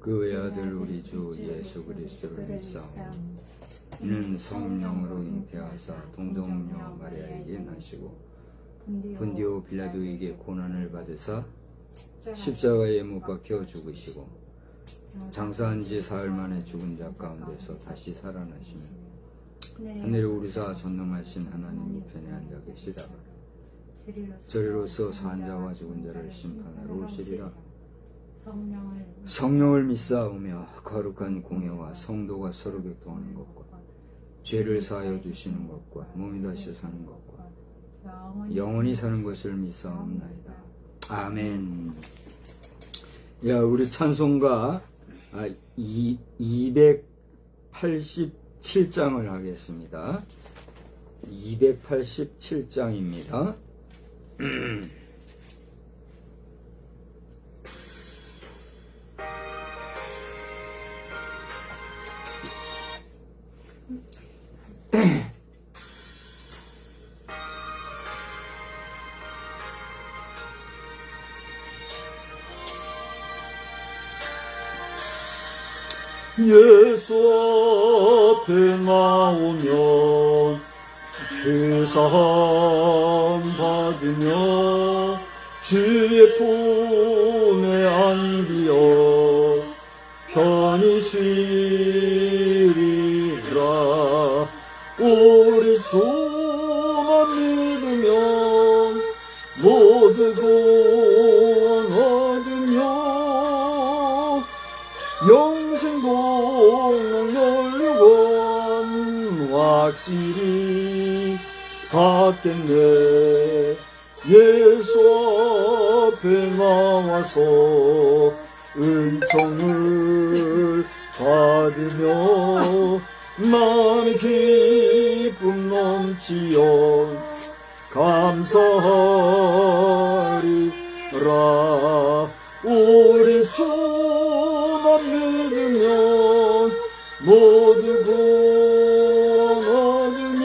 그 외아들 우리 주 예수 그리스도를 믿사오니 이는 성령으로 잉태하사 동정녀 마리아에게 나시고 본디오 빌라도에게 고난을 받으사 십자가에 못 박혀 죽으시고 장사한 지 사흘 만에 죽은 자 가운데서 다시 살아나시며 하늘에 오르사 전능하신 하나님 편에 앉아 계시다가 저리로서 산 자와 죽은 자를 심판하러 오시리라. 성령을 믿사오며 거룩한 공예와 성도가 서로 교통하는 것과 죄를 사하여 주시는 것과 몸이 다시 사는 것과 영원히 사는 것을 믿사옵나이다. 아멘. 야, 우리 찬송가 287장을 하겠습니다. 287장입니다. 예수 앞에 나오면 죄사함 받으며 주의 품에 안기어 편히 쉬리라. 우리 주만 믿으면 모두 구원 얻으며 영생 공로 열려건 확실히 받겠네. 예수 앞에 나와서 은총을 받으며 마음의 기쁨 넘치어 감사하리라. 우리 주만 믿으면 모두 구원 얻으며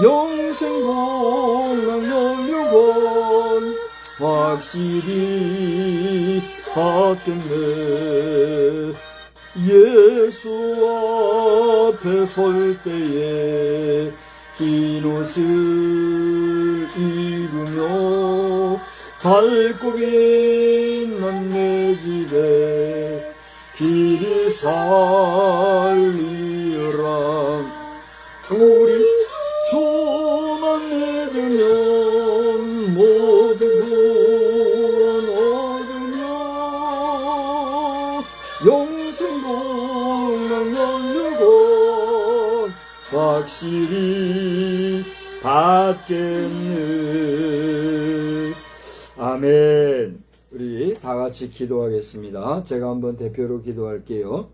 영생 공로 열려건 확실히 받겠네. 예수 앞에 설 때에 흰 옷을 입으며 밝고 빛난 내 집에 길이 살리라. 우리 주만 믿으면 모두 구원 얻으며 영생 공로 열려건 확실히 받겠네. 아멘. 우리 다 같이 기도하겠습니다. 제가 한번 대표로 기도할게요.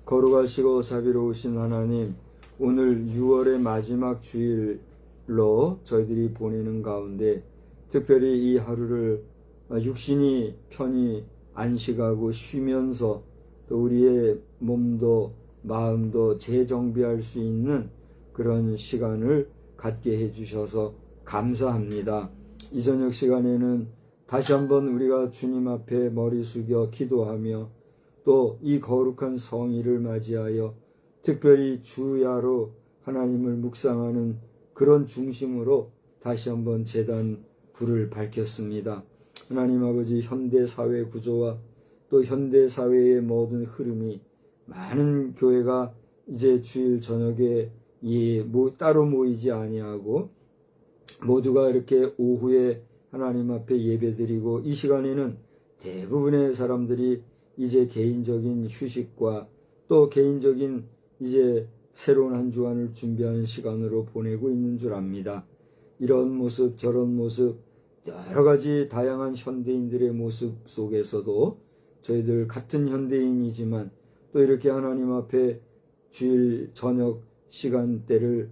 거룩하시고 자비로우신 하나님, 오늘 6월의 마지막 주일로 저희들이 보내는 가운데 특별히 이 하루를 육신이 편히 안식하고 쉬면서 또 우리의 몸도 마음도 재정비할 수 있는 그런 시간을 갖게 해주셔서 감사합니다. 이 저녁 시간에는 다시 한번 우리가 주님 앞에 머리 숙여 기도하며 또 이 거룩한 성일을 맞이하여 특별히 주야로 하나님을 묵상하는 그런 중심으로 다시 한번 제단 불을 밝혔습니다. 하나님 아버지, 현대사회 구조와 또 현대사회의 모든 흐름이 많은 교회가 이제 주일 저녁에 따로 모이지 아니하고 모두가 이렇게 오후에 하나님 앞에 예배드리고 이 시간에는 대부분의 사람들이 이제 개인적인 휴식과 또 개인적인 이제 새로운 한 주간을 준비하는 시간으로 보내고 있는 줄 압니다. 이런 모습 저런 모습 여러 가지 다양한 현대인들의 모습 속에서도 저희들 같은 현대인이지만 또 이렇게 하나님 앞에 주일 저녁 시간대를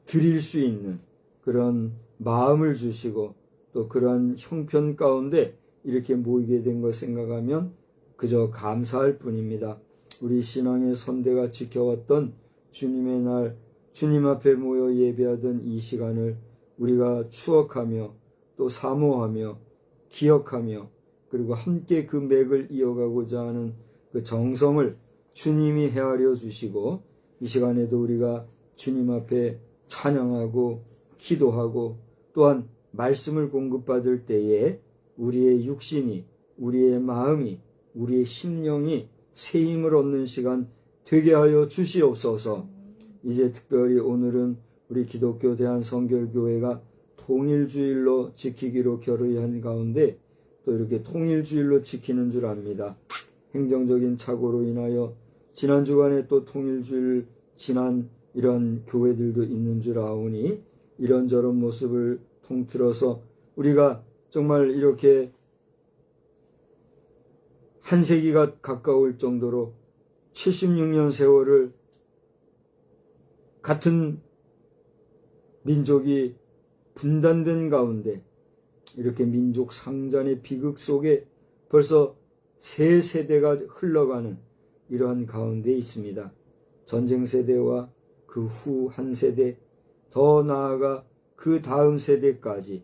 드릴 수 있는 그런 마음을 주시고 또 그러한 형편 가운데 이렇게 모이게 된 걸 생각하면 그저 감사할 뿐입니다. 우리 신앙의 선대가 지켜왔던 주님의 날, 주님 앞에 모여 예배하던 이 시간을 우리가 추억하며 또 사모하며 기억하며 그리고 함께 그 맥을 이어가고자 하는 그 정성을 주님이 헤아려 주시고 이 시간에도 우리가 주님 앞에 찬양하고 기도하고 또한 말씀을 공급받을 때에 우리의 육신이, 우리의 마음이, 우리의 심령이 새 힘을 얻는 시간 되게 하여 주시옵소서. 이제 특별히 오늘은 우리 기독교 대한성결교회가 통일주일로 지키기로 결의한 가운데 또 이렇게 통일주일로 지키는 줄 압니다. 행정적인 착오로 인하여 지난 주간에 또 통일주일 지난 이런 교회들도 있는 줄 아오니 이런저런 모습을 통틀어서 우리가 정말 이렇게 한 세기가 가까울 정도로 76년 세월을 같은 민족이 분단된 가운데 이렇게 민족 상잔의 비극 속에 벌써 세 세대가 흘러가는 이러한 가운데 있습니다. 전쟁 세대와 그 후 한 세대, 더 나아가 그 다음 세대까지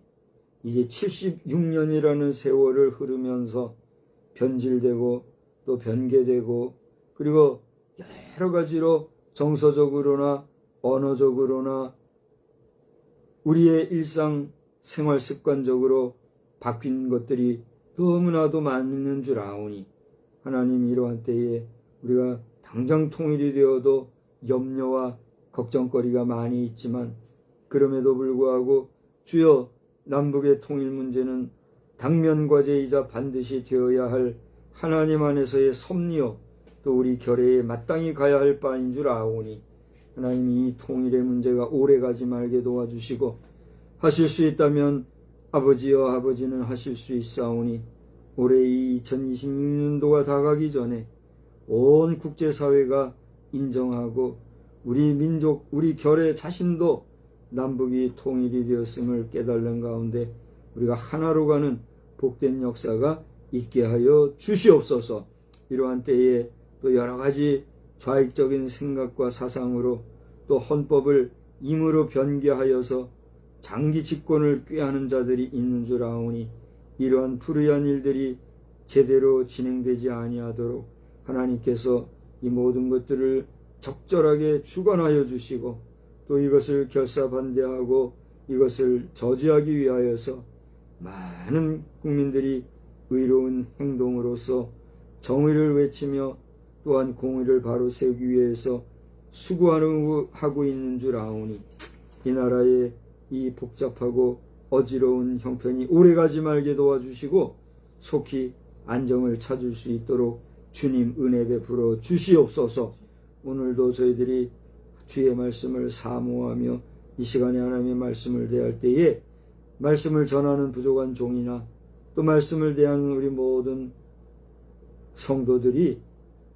이제 76년이라는 세월을 흐르면서 변질되고 또 변개되고 그리고 여러 가지로 정서적으로나 언어적으로나 우리의 일상 생활 습관적으로 바뀐 것들이 너무나도 많은 줄 아오니 하나님 이러한 때에 우리가 당장 통일이 되어도 염려와 걱정거리가 많이 있지만 그럼에도 불구하고 주여 남북의 통일 문제는 당면 과제이자 반드시 되어야 할 하나님 안에서의 섭리요 또 우리 결의에 마땅히 가야 할 바인 줄 아오니 하나님이 이 통일의 문제가 오래가지 말게 도와주시고 하실 수 있다면 아버지여 아버지는 하실 수 있사오니 올해 이 2026년도가 다가기 전에 온 국제사회가 인정하고 우리 민족 우리 결의 자신도 남북이 통일이 되었음을 깨달는 가운데 우리가 하나로 가는 복된 역사가 있게 하여 주시옵소서. 이러한 때에 또 여러 가지 좌익적인 생각과 사상으로 또 헌법을 임으로 변개하여서 장기 집권을 꾀하는 자들이 있는 줄 아오니 이러한 불의한 일들이 제대로 진행되지 아니하도록 하나님께서 이 모든 것들을 적절하게 주관하여 주시고 또 이것을 결사반대하고 이것을 저지하기 위하여서 많은 국민들이 의로운 행동으로서 정의를 외치며 또한 공의를 바로 세우기 위해서 수고하고 있는 줄 아오니 이 나라의 이 복잡하고 어지러운 형편이 오래가지 말게 도와주시고 속히 안정을 찾을 수 있도록 주님 은혜 베풀어 주시옵소서. 오늘도 저희들이 주의 말씀을 사모하며 이 시간에 하나님의 말씀을 대할 때에 말씀을 전하는 부족한 종이나 또 말씀을 대하는 우리 모든 성도들이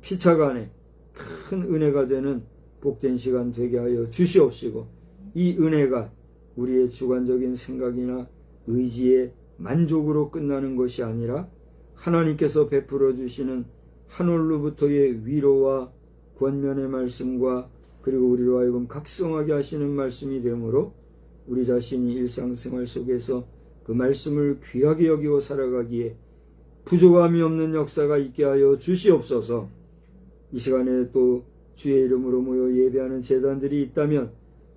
피차간에 큰 은혜가 되는 복된 시간 되게 하여 주시옵시고 이 은혜가 우리의 주관적인 생각이나 의지의 만족으로 끝나는 것이 아니라 하나님께서 베풀어 주시는 하늘로부터의 위로와 권면의 말씀과 그리고 우리로 하여금 각성하게 하시는 말씀이 되므로 우리 자신이 일상생활 속에서 그 말씀을 귀하게 여기고 살아가기에 부족함이 없는 역사가 있게 하여 주시옵소서. 이 시간에 또 주의 이름으로 모여 예배하는 제단들이 있다면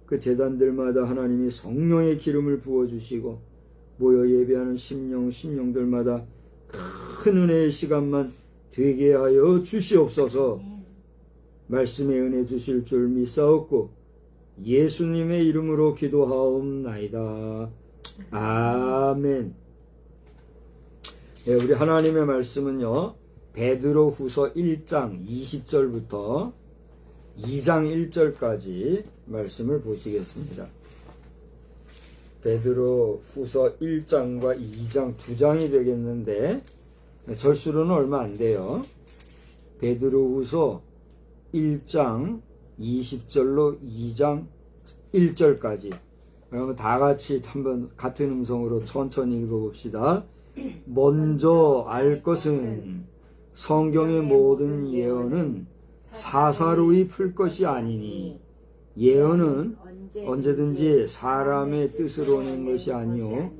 그 제단들마다 하나님이 성령의 기름을 부어주시고 모여 예배하는 심령들마다 큰 은혜의 시간만 되게 하여 주시옵소서. 말씀의 은혜 주실 줄 믿사옵고 예수님의 이름으로 기도하옵나이다. 아멘. 네, 우리 하나님의 말씀은요 베드로 후서 1장 20절부터 2장 1절까지 말씀을 보시겠습니다. 베드로 후서 1장과 2장 2장이 되겠는데 절수로는 얼마 안 돼요. 베드로 후서 1장 20절로 2장 1절까지 그러면 다 같이 한번 같은 음성으로 천천히 읽어봅시다. 먼저 알 것은 성경의 모든 예언은 사사로이 풀 것이 아니니 예언은 언제든지 사람의 뜻으로 낸 것이 아니요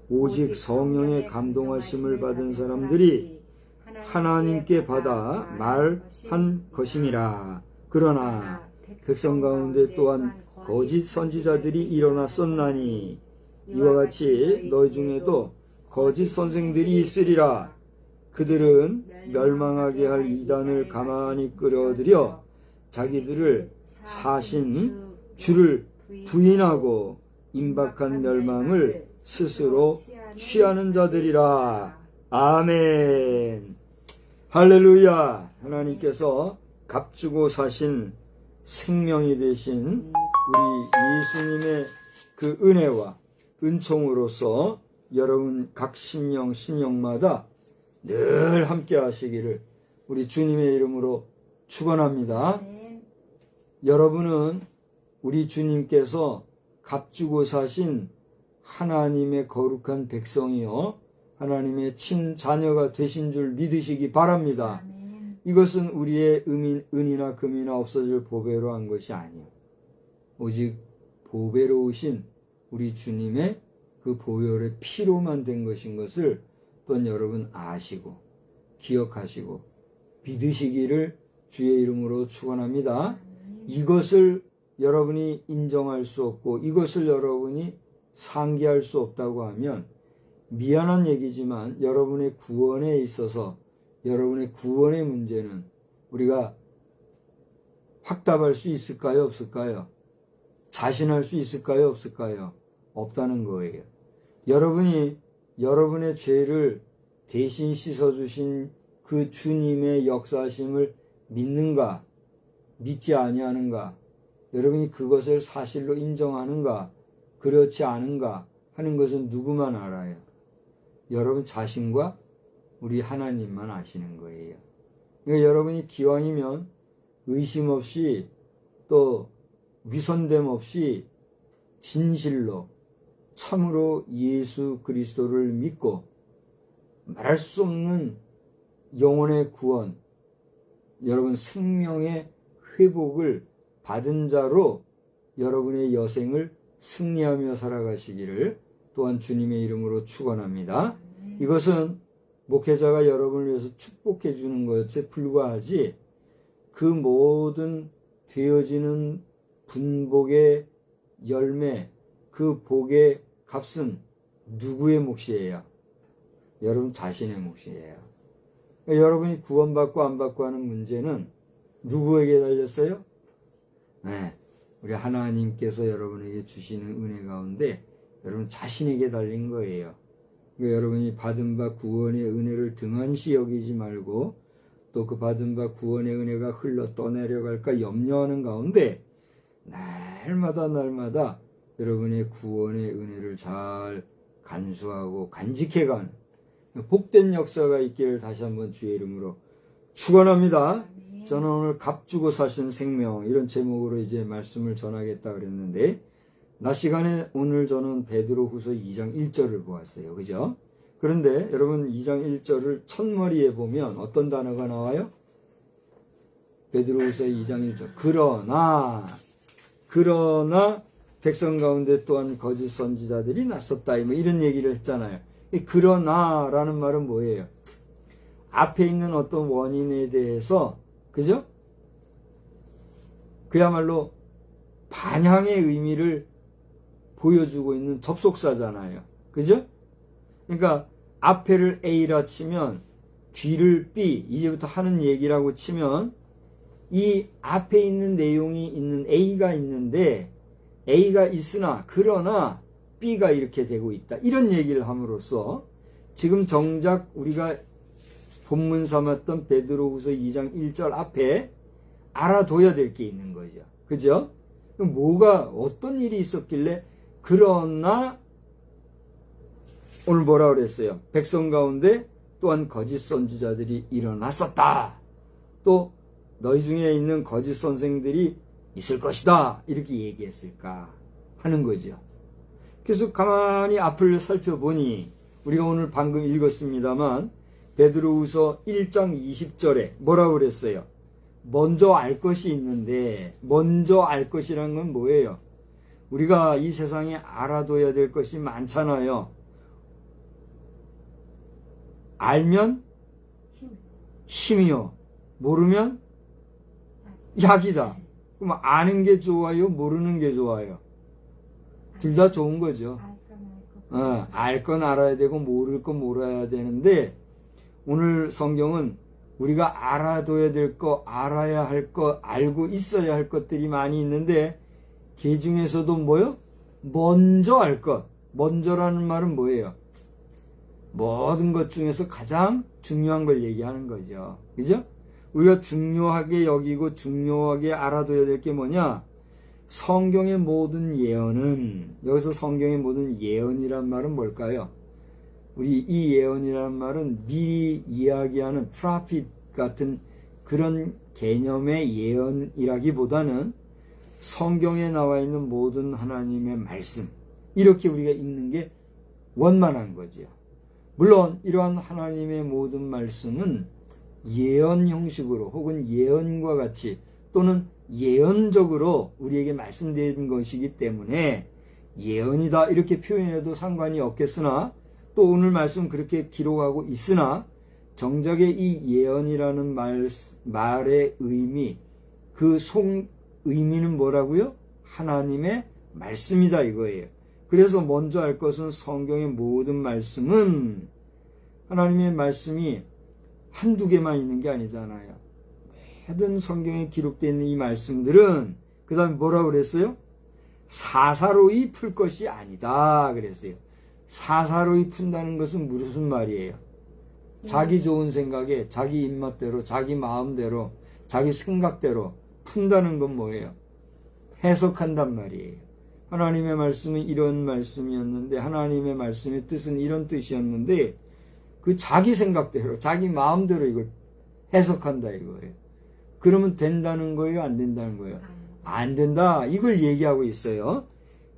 오직 성령의 감동하심을 받은 사람들이 하나님께 받아 말한 것임이라. 그러나 백성 가운데 또한 거짓 선지자들이 일어났었나니 이와 같이 너희 중에도 거짓 선생들이 있으리라. 그들은 멸망하게 할 이단을 가만히 끌어들여 자기들을 사신 주를 부인하고 임박한 멸망을 스스로 취하는 자들이라. 아멘. 할렐루야. 하나님께서 값주고 사신 생명이 되신 우리 예수님의 그 은혜와 은총으로서 여러분 각 심령마다 늘 함께 하시기를 우리 주님의 이름으로 축원합니다. 여러분은 우리 주님께서 값주고 사신 하나님의 거룩한 백성이요 하나님의 친자녀가 되신 줄 믿으시기 바랍니다. 이것은 우리의 은이나 금이나 없어질 보배로 한 것이 아니에요. 오직 보배로우신 우리 주님의 그 보혈의 피로만 된 것인 것을 또한 여러분 아시고 기억하시고 믿으시기를 주의 이름으로 축원합니다. 이것을 여러분이 인정할 수 없고 이것을 여러분이 상기할 수 없다고 하면 미안한 얘기지만 여러분의 구원에 있어서 여러분의 구원의 문제는 우리가 확답할 수 있을까요? 없을까요? 자신할 수 있을까요? 없을까요? 없다는 거예요. 여러분이 여러분의 죄를 대신 씻어주신 그 주님의 역사하심을 믿는가? 믿지 아니하는가? 여러분이 그것을 사실로 인정하는가? 그렇지 않은가? 하는 것은 누구만 알아요? 여러분 자신과 우리 하나님만 아시는 거예요. 그러니까 여러분이 기왕이면 의심 없이 또 위선됨 없이 진실로 참으로 예수 그리스도를 믿고 말할 수 없는 영혼의 구원, 여러분 생명의 회복을 받은 자로 여러분의 여생을 승리하며 살아가시기를 또한 주님의 이름으로 축원합니다. 이것은 목회자가 여러분을 위해서 축복해 주는 것에 불과하지 그 모든 되어지는 분복의 열매, 그 복의 값은 누구의 몫이에요? 여러분 자신의 몫이에요. 그러니까 여러분이 구원받고 안 받고 하는 문제는 누구에게 달렸어요? 네, 우리 하나님께서 여러분에게 주시는 은혜 가운데 여러분 자신에게 달린 거예요. 그러니까 여러분이 받은 바 구원의 은혜를 등한시 여기지 말고 또 그 받은 바 구원의 은혜가 흘러 떠내려갈까 염려하는 가운데 날마다 여러분의 구원의 은혜를 잘 간수하고 간직해가는 복된 역사가 있기를 다시 한번 주의 이름으로 축원합니다. 저는 오늘 값주고 사신 생명 이런 제목으로 이제 말씀을 전하겠다 그랬는데 낮 시간에 오늘 저는 베드로후서 2장 1절을 보았어요. 그죠? 그런데 여러분 2장 1절을 첫머리에 보면 어떤 단어가 나와요? 베드로후서 2장 1절 그러나 백성 가운데 또한 거짓 선지자들이 났었다 뭐 이런 얘기를 했잖아요. 이 그러나라는 말은 뭐예요? 앞에 있는 어떤 원인에 대해서 그죠? 그야말로 반향의 의미를 보여주고 있는 접속사잖아요. 그죠? 그러니까 앞에를 A라 치면 뒤를 B 이제부터 하는 얘기라고 치면 이 앞에 있는 내용이 있는 A가 있는데 A가 있으나 그러나 B가 이렇게 되고 있다. 이런 얘기를 함으로써 지금 정작 우리가 본문 삼았던 베드로후서 2장 1절 앞에 알아둬야 될 게 있는 거죠. 그죠? 그럼 뭐가 어떤 일이 있었길래 그러나 오늘 뭐라 그랬어요? 백성 가운데 또한 거짓 선지자들이 일어났었다. 또 너희 중에 있는 거짓 선생들이 있을 것이다. 이렇게 얘기했을까 하는 거죠. 그래서 가만히 앞을 살펴보니 우리가 오늘 방금 읽었습니다만 베드로후서 1장 20절에 뭐라고 그랬어요? 먼저 알 것이 있는데 먼저 알 것이란 건 뭐예요? 우리가 이 세상에 알아둬야 될 것이 많잖아요. 알면 힘이요. 모르면 약이다. 그럼 아는 게 좋아요? 모르는 게 좋아요? 둘 다 좋은 거죠. 알 건 알아야 되고 모를 건 몰라야 되는데 오늘 성경은 우리가 알아둬야 될 거, 알아야 할 거, 알고 있어야 할 것들이 많이 있는데 그 중에서도 뭐요? 먼저 알 것. 먼저라는 말은 뭐예요? 모든 것 중에서 가장 중요한 걸 얘기하는 거죠. 그죠? 우리가 중요하게 여기고 중요하게 알아둬야 될 게 뭐냐? 성경의 모든 예언은, 여기서 성경의 모든 예언이란 말은 뭘까요? 우리 이 예언이라는 말은 미리 이야기하는 프로핏 같은 그런 개념의 예언이라기보다는 성경에 나와 있는 모든 하나님의 말씀, 이렇게 우리가 읽는 게 원만한 거죠. 물론 이러한 하나님의 모든 말씀은 예언 형식으로 혹은 예언과 같이 또는 예언적으로 우리에게 말씀드린 것이기 때문에 예언이다 이렇게 표현해도 상관이 없겠으나 또 오늘 말씀 그렇게 기록하고 있으나 정작의 이 예언이라는 말의 의미, 그 의미는 뭐라고요? 하나님의 말씀이다 이거예요. 그래서 먼저 알 것은 성경의 모든 말씀은 하나님의 말씀이 한두 개만 있는 게 아니잖아요. 모든 성경에 기록되어 있는 이 말씀들은 그 다음에 뭐라고 그랬어요? 사사로이 풀 것이 아니다 그랬어요. 사사로이 푼다는 것은 무슨 말이에요? 자기 좋은 생각에 자기 입맛대로 자기 마음대로 자기 생각대로 푼다는 건 뭐예요? 해석한단 말이에요. 하나님의 말씀은 이런 말씀이었는데 하나님의 말씀의 뜻은 이런 뜻이었는데 그 자기 생각대로 자기 마음대로 이걸 해석한다 이거예요. 그러면 된다는 거예요? 안 된다는 거예요? 안 된다. 이걸 얘기하고 있어요.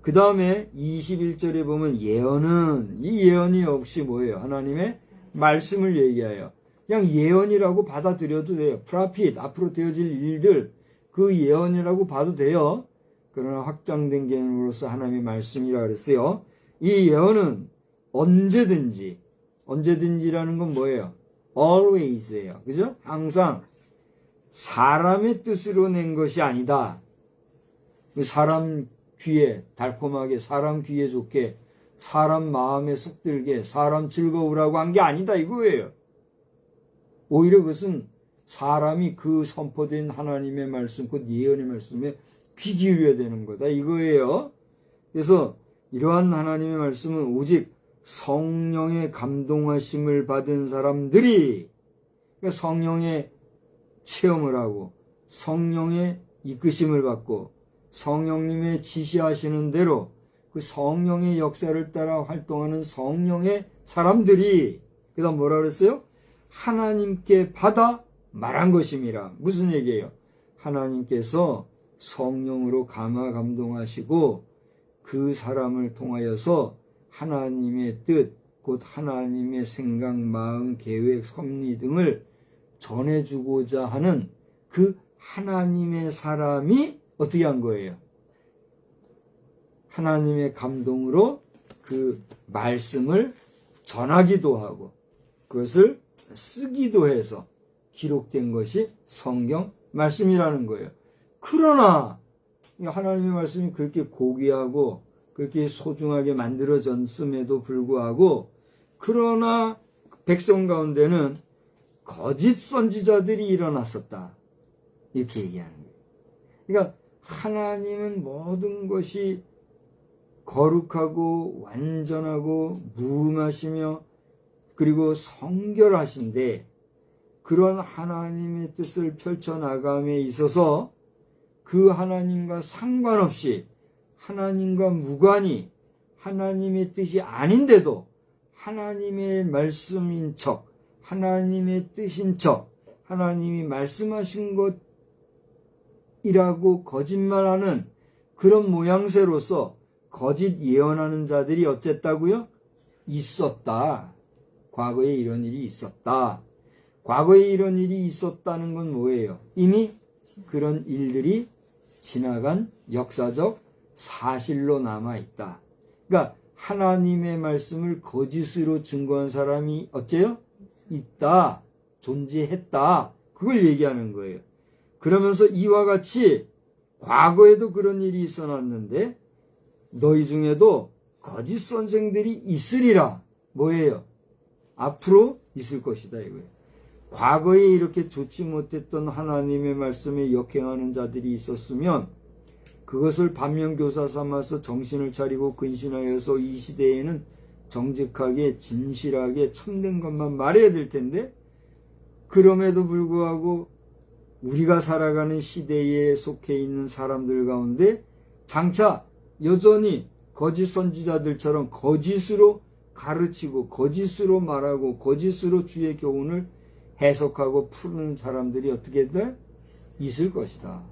그 다음에 21절에 보면 예언은 이 예언이 역시 뭐예요? 하나님의 말씀을 얘기해요. 그냥 예언이라고 받아들여도 돼요. 프로핏, 앞으로 되어질 일들 그 예언이라고 봐도 돼요. 그러나 확장된 개념으로서 하나님의 말씀이라 그랬어요. 이 예언은 언제든지라는 건 뭐예요? always예요. 그죠? 항상 사람의 뜻으로 낸 것이 아니다. 사람 귀에 달콤하게, 사람 귀에 좋게, 사람 마음에 쏙 들게, 사람 즐거우라고 한 게 아니다 이거예요. 오히려 그것은 사람이 그 선포된 하나님의 말씀, 그 예언의 말씀에 귀 기울여야 되는 거다 이거예요. 그래서 이러한 하나님의 말씀은 오직 성령의 감동하심을 받은 사람들이, 그러니까 성령의 체험을 하고 성령의 이끄심을 받고 성령님의 지시하시는 대로 그 성령의 역사를 따라 활동하는 성령의 사람들이 그 다음 뭐라 그랬어요? 하나님께 받아 말한 것임이라. 무슨 얘기예요? 하나님께서 성령으로 감동하시고 그 사람을 통하여서 하나님의 뜻, 곧 하나님의 생각, 마음, 계획, 섭리 등을 전해주고자 하는 그 하나님의 사람이 어떻게 한 거예요? 하나님의 감동으로 그 말씀을 전하기도 하고 그것을 쓰기도 해서 기록된 것이 성경 말씀이라는 거예요. 그러나 하나님의 말씀이 그렇게 고귀하고 그렇게 소중하게 만들어졌음에도 불구하고 그러나 백성 가운데는 거짓 선지자들이 일어났었다. 이렇게 얘기하는 거예요. 그러니까 하나님은 모든 것이 거룩하고 완전하고 무음하시며 그리고 성결하신데 그런 하나님의 뜻을 펼쳐나감에 있어서 그 하나님과 상관없이 하나님과 무관히 하나님의 뜻이 아닌데도 하나님의 말씀인 척, 하나님의 뜻인 척, 하나님이 말씀하신 것이라고 거짓말하는 그런 모양새로서 거짓 예언하는 자들이 어쨌다고요? 있었다. 과거에 이런 일이 있었다. 과거에 이런 일이 있었다는 건 뭐예요? 이미 그런 일들이 지나간 역사적 사실로 남아있다. 그러니까 하나님의 말씀을 거짓으로 증거한 사람이 어째요? 있다, 존재했다. 그걸 얘기하는 거예요. 그러면서 이와 같이 과거에도 그런 일이 있어놨는데 너희 중에도 거짓 선생들이 있으리라. 뭐예요? 앞으로 있을 것이다 이거예요. 과거에 이렇게 좋지 못했던 하나님의 말씀에 역행하는 자들이 있었으면 그것을 반면교사 삼아서 정신을 차리고 근신하여서 이 시대에는 정직하게 진실하게 참된 것만 말해야 될 텐데, 그럼에도 불구하고 우리가 살아가는 시대에 속해 있는 사람들 가운데 장차 여전히 거짓 선지자들처럼 거짓으로 가르치고 거짓으로 말하고 거짓으로 주의 교훈을 해석하고 푸는 사람들이 어떻게 돼? 있을 것이다.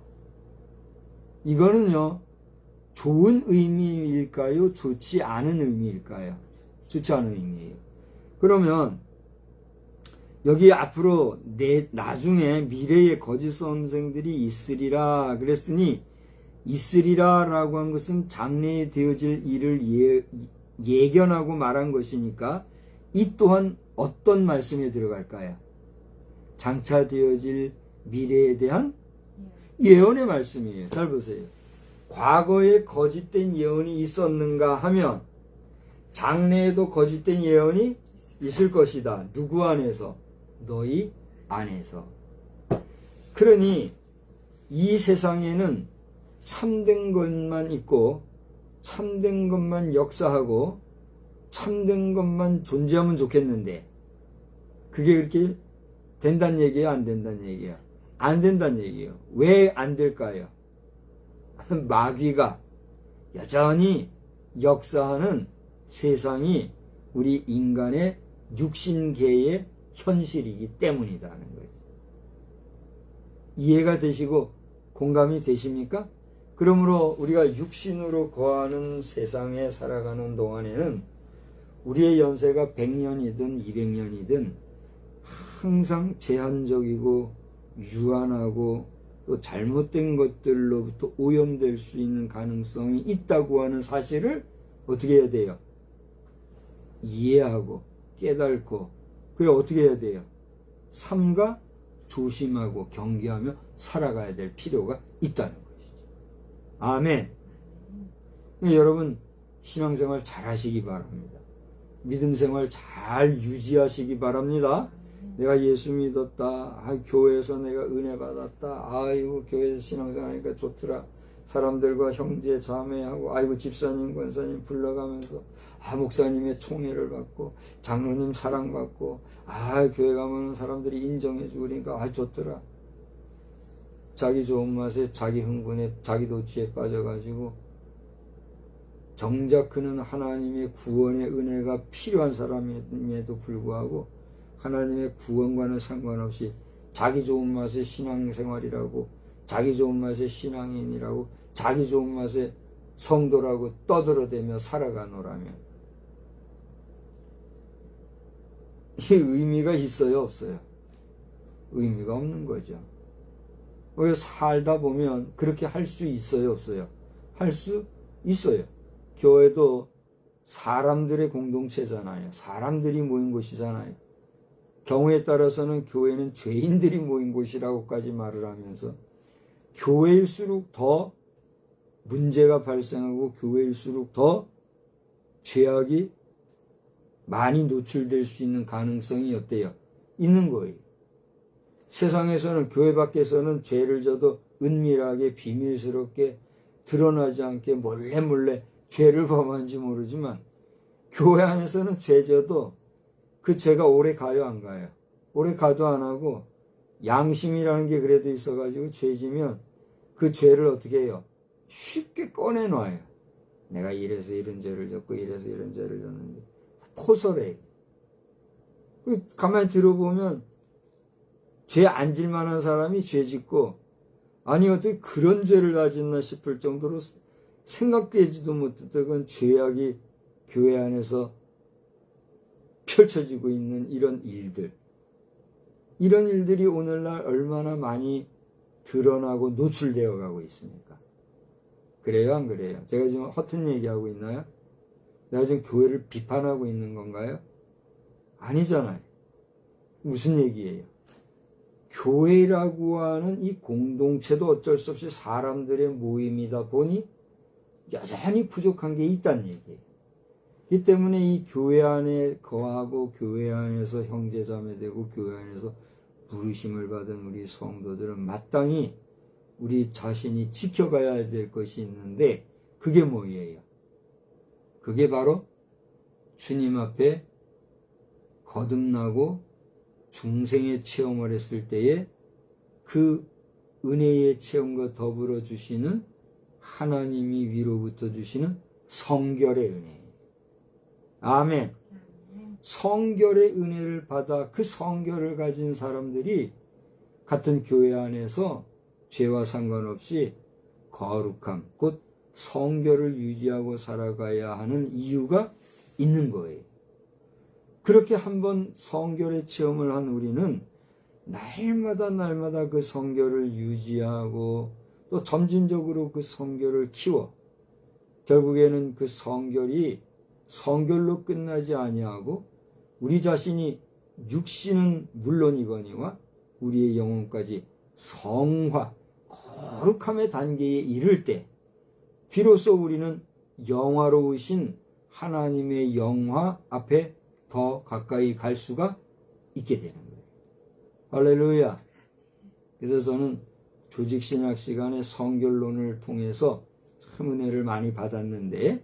이거는요, 좋은 의미일까요? 좋지 않은 의미일까요? 좋지 않은 의미예요. 그러면 여기 앞으로 나중에 미래의 거짓 선생들이 있으리라 그랬으니, 있으리라 라고 한 것은 장래에 되어질 일을 예견하고 말한 것이니까 이 또한 어떤 말씀에 들어갈까요? 장차 되어질 미래에 대한 예언의 말씀이에요. 잘 보세요. 과거에 거짓된 예언이 있었는가 하면 장래에도 거짓된 예언이 있을 것이다. 누구 안에서? 너희 안에서. 그러니 이 세상에는 참된 것만 있고 참된 것만 역사하고 참된 것만 존재하면 좋겠는데 그게 그렇게 된다는 얘기예요? 안 된다는 얘기예요? 안 된다는 얘기예요. 왜 안 될까요? 마귀가 여전히 역사하는 세상이 우리 인간의 육신계의 현실이기 때문이라는 거죠. 이해가 되시고 공감이 되십니까? 그러므로 우리가 육신으로 거하는 세상에 살아가는 동안에는 우리의 연세가 100년이든 200년이든 항상 제한적이고 유한하고 또 잘못된 것들로부터 오염될 수 있는 가능성이 있다고 하는 사실을 어떻게 해야 돼요? 이해하고 깨닫고, 그래 어떻게 해야 돼요? 삼가 조심하고 경계하며 살아가야 될 필요가 있다는 것이죠. 아멘. 여러분 신앙생활 잘 하시기 바랍니다. 믿음생활 잘 유지하시기 바랍니다. 내가 예수 믿었다. 교회에서 내가 은혜 받았다. 아이고 교회에서 신앙생활 하니까 좋더라. 사람들과 형제 자매하고 아이고 집사님 권사님 불러가면서 목사님의 총애를 받고 장로님 사랑받고 교회 가면 사람들이 인정해 주고 그러니까 좋더라. 자기 좋은 맛에 자기 흥분에 자기 도취에 빠져가지고 정작 그는 하나님의 구원의 은혜가 필요한 사람임에도 불구하고 하나님의 구원과는 상관없이 자기 좋은 맛에 신앙생활이라고 자기 좋은 맛에 신앙인이라고 자기 좋은 맛에 성도라고 떠들어대며 살아가노라면 이 의미가 있어요, 없어요? 의미가 없는 거죠. 우리가 살다 보면 그렇게 할 수 있어요, 없어요? 할 수 있어요. 교회도 사람들의 공동체잖아요. 사람들이 모인 곳이잖아요. 경우에 따라서는 교회는 죄인들이 모인 곳이라고까지 말을 하면서 교회일수록 더 문제가 발생하고 교회일수록 더 죄악이 많이 노출될 수 있는 가능성이 어때요? 있는 거예요. 세상에서는 교회 밖에서는 죄를 져도 은밀하게 비밀스럽게 드러나지 않게 몰래 죄를 범한지 모르지만 교회 안에서는 죄 져도 그 죄가 오래 가요, 안 가요? 오래 가도 안 하고 양심이라는 게 그래도 있어가지고 죄 지면 그 죄를 어떻게 해요? 쉽게 꺼내놔요. 내가 이래서 이런 죄를 졌고 이래서 이런 죄를 졌는데 토설해. 가만히 들어보면 죄 안 질 만한 사람이 죄 짓고 아니 어떻게 그런 죄를 다 짓나 싶을 정도로 생각되지도 못했던 죄악이 교회 안에서 펼쳐지고 있는 이런 일들이 오늘날 얼마나 많이 드러나고 노출되어 가고 있습니까? 그래요, 안 그래요? 제가 지금 허튼 얘기하고 있나요? 내가 지금 교회를 비판하고 있는 건가요? 아니잖아요. 무슨 얘기예요? 교회라고 하는 이 공동체도 어쩔 수 없이 사람들의 모임이다 보니 여전히 부족한 게 있다는 얘기예요. 이 때문에 이 교회 안에 거하고 교회 안에서 형제자매 되고 교회 안에서 부르심을 받은 우리 성도들은 마땅히 우리 자신이 지켜가야 될 것이 있는데 그게 뭐예요? 그게 바로 주님 앞에 거듭나고 중생의 체험을 했을 때에 그 은혜의 체험과 더불어 주시는 하나님이 위로부터 주시는 성결의 은혜. 아멘. 성결의 은혜를 받아 그 성결을 가진 사람들이 같은 교회 안에서 죄와 상관없이 거룩함, 곧 성결을 유지하고 살아가야 하는 이유가 있는 거예요. 그렇게 한번 성결의 체험을 한 우리는 날마다 그 성결을 유지하고 또 점진적으로 그 성결을 키워 결국에는 그 성결이 성결로 끝나지 아니하고 우리 자신이 육신은 물론이거니와 우리의 영혼까지 성화, 거룩함의 단계에 이를 때 비로소 우리는 영화로우신 하나님의 영화 앞에 더 가까이 갈 수가 있게 되는 거예요. 할렐루야. 그래서 저는 조직신학 시간에 성결론을 통해서 참 은혜를 많이 받았는데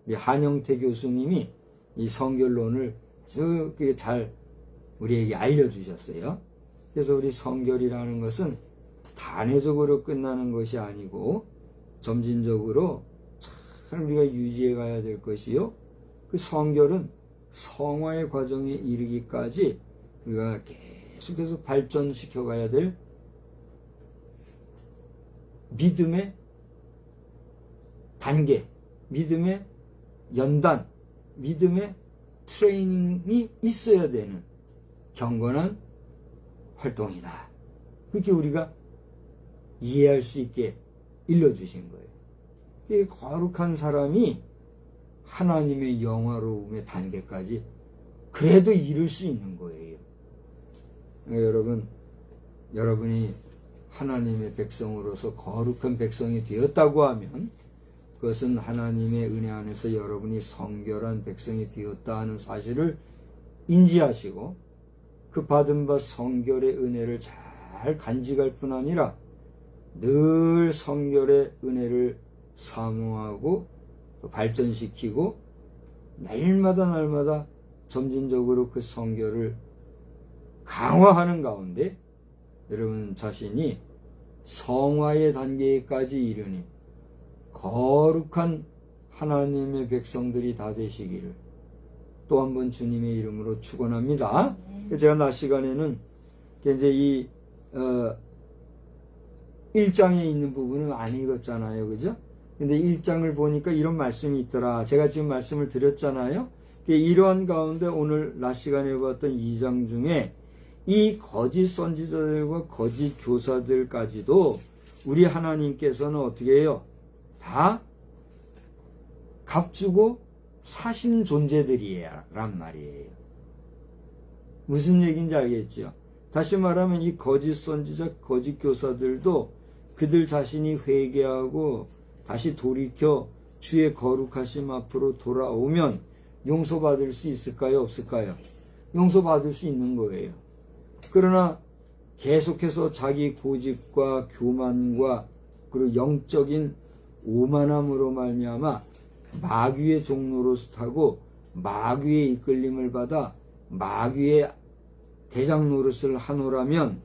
우리 한영태 교수님이 이 성결론을 잘 우리에게 알려주셨어요. 그래서 우리 성결이라는 것은 단회적으로 끝나는 것이 아니고 점진적으로 참 우리가 유지해 가야 될 것이요. 그 성결은 성화의 과정에 이르기까지 우리가 계속해서 발전시켜 가야 될 믿음의 단계, 믿음의 연단, 믿음의 트레이닝이 있어야 되는 경건한 활동이다. 그렇게 우리가 이해할 수 있게 일러주신 거예요. 거룩한 사람이 하나님의 영화로움의 단계까지 그래도 이룰 수 있는 거예요. 그러니까 여러분이 하나님의 백성으로서 거룩한 백성이 되었다고 하면 그것은 하나님의 은혜 안에서 여러분이 성결한 백성이 되었다 하는 사실을 인지하시고 그 받은 바 성결의 은혜를 잘 간직할 뿐 아니라 늘 성결의 은혜를 사모하고 발전시키고 날마다 점진적으로 그 성결을 강화하는 가운데 여러분 자신이 성화의 단계까지 이르니 거룩한 하나님의 백성들이 다 되시기를 또 한 번 주님의 이름으로 축원합니다. 제가 낮 시간에는 이제 이 1장에 있는 부분은 안 읽었잖아요. 그죠? 근데 1장을 보니까 이런 말씀이 있더라. 제가 지금 말씀을 드렸잖아요. 이러한 가운데 오늘 낮 시간에 봤던 2장 중에 이 거짓 선지자들과 거짓 교사들까지도 우리 하나님께서는 어떻게 해요? 다 값주고 사신 존재들이란 말이에요. 무슨 얘기인지 알겠죠? 다시 말하면 이 거짓 선지자, 거짓 교사들도 그들 자신이 회개하고 다시 돌이켜 주의 거룩하심 앞으로 돌아오면 용서받을 수 있을까요? 없을까요? 용서받을 수 있는 거예요. 그러나 계속해서 자기 고집과 교만과 그리고 영적인 오만함으로 말미암아 마귀의 종로로 타고 마귀의 이끌림을 받아 마귀의 대장 노릇을 하노라면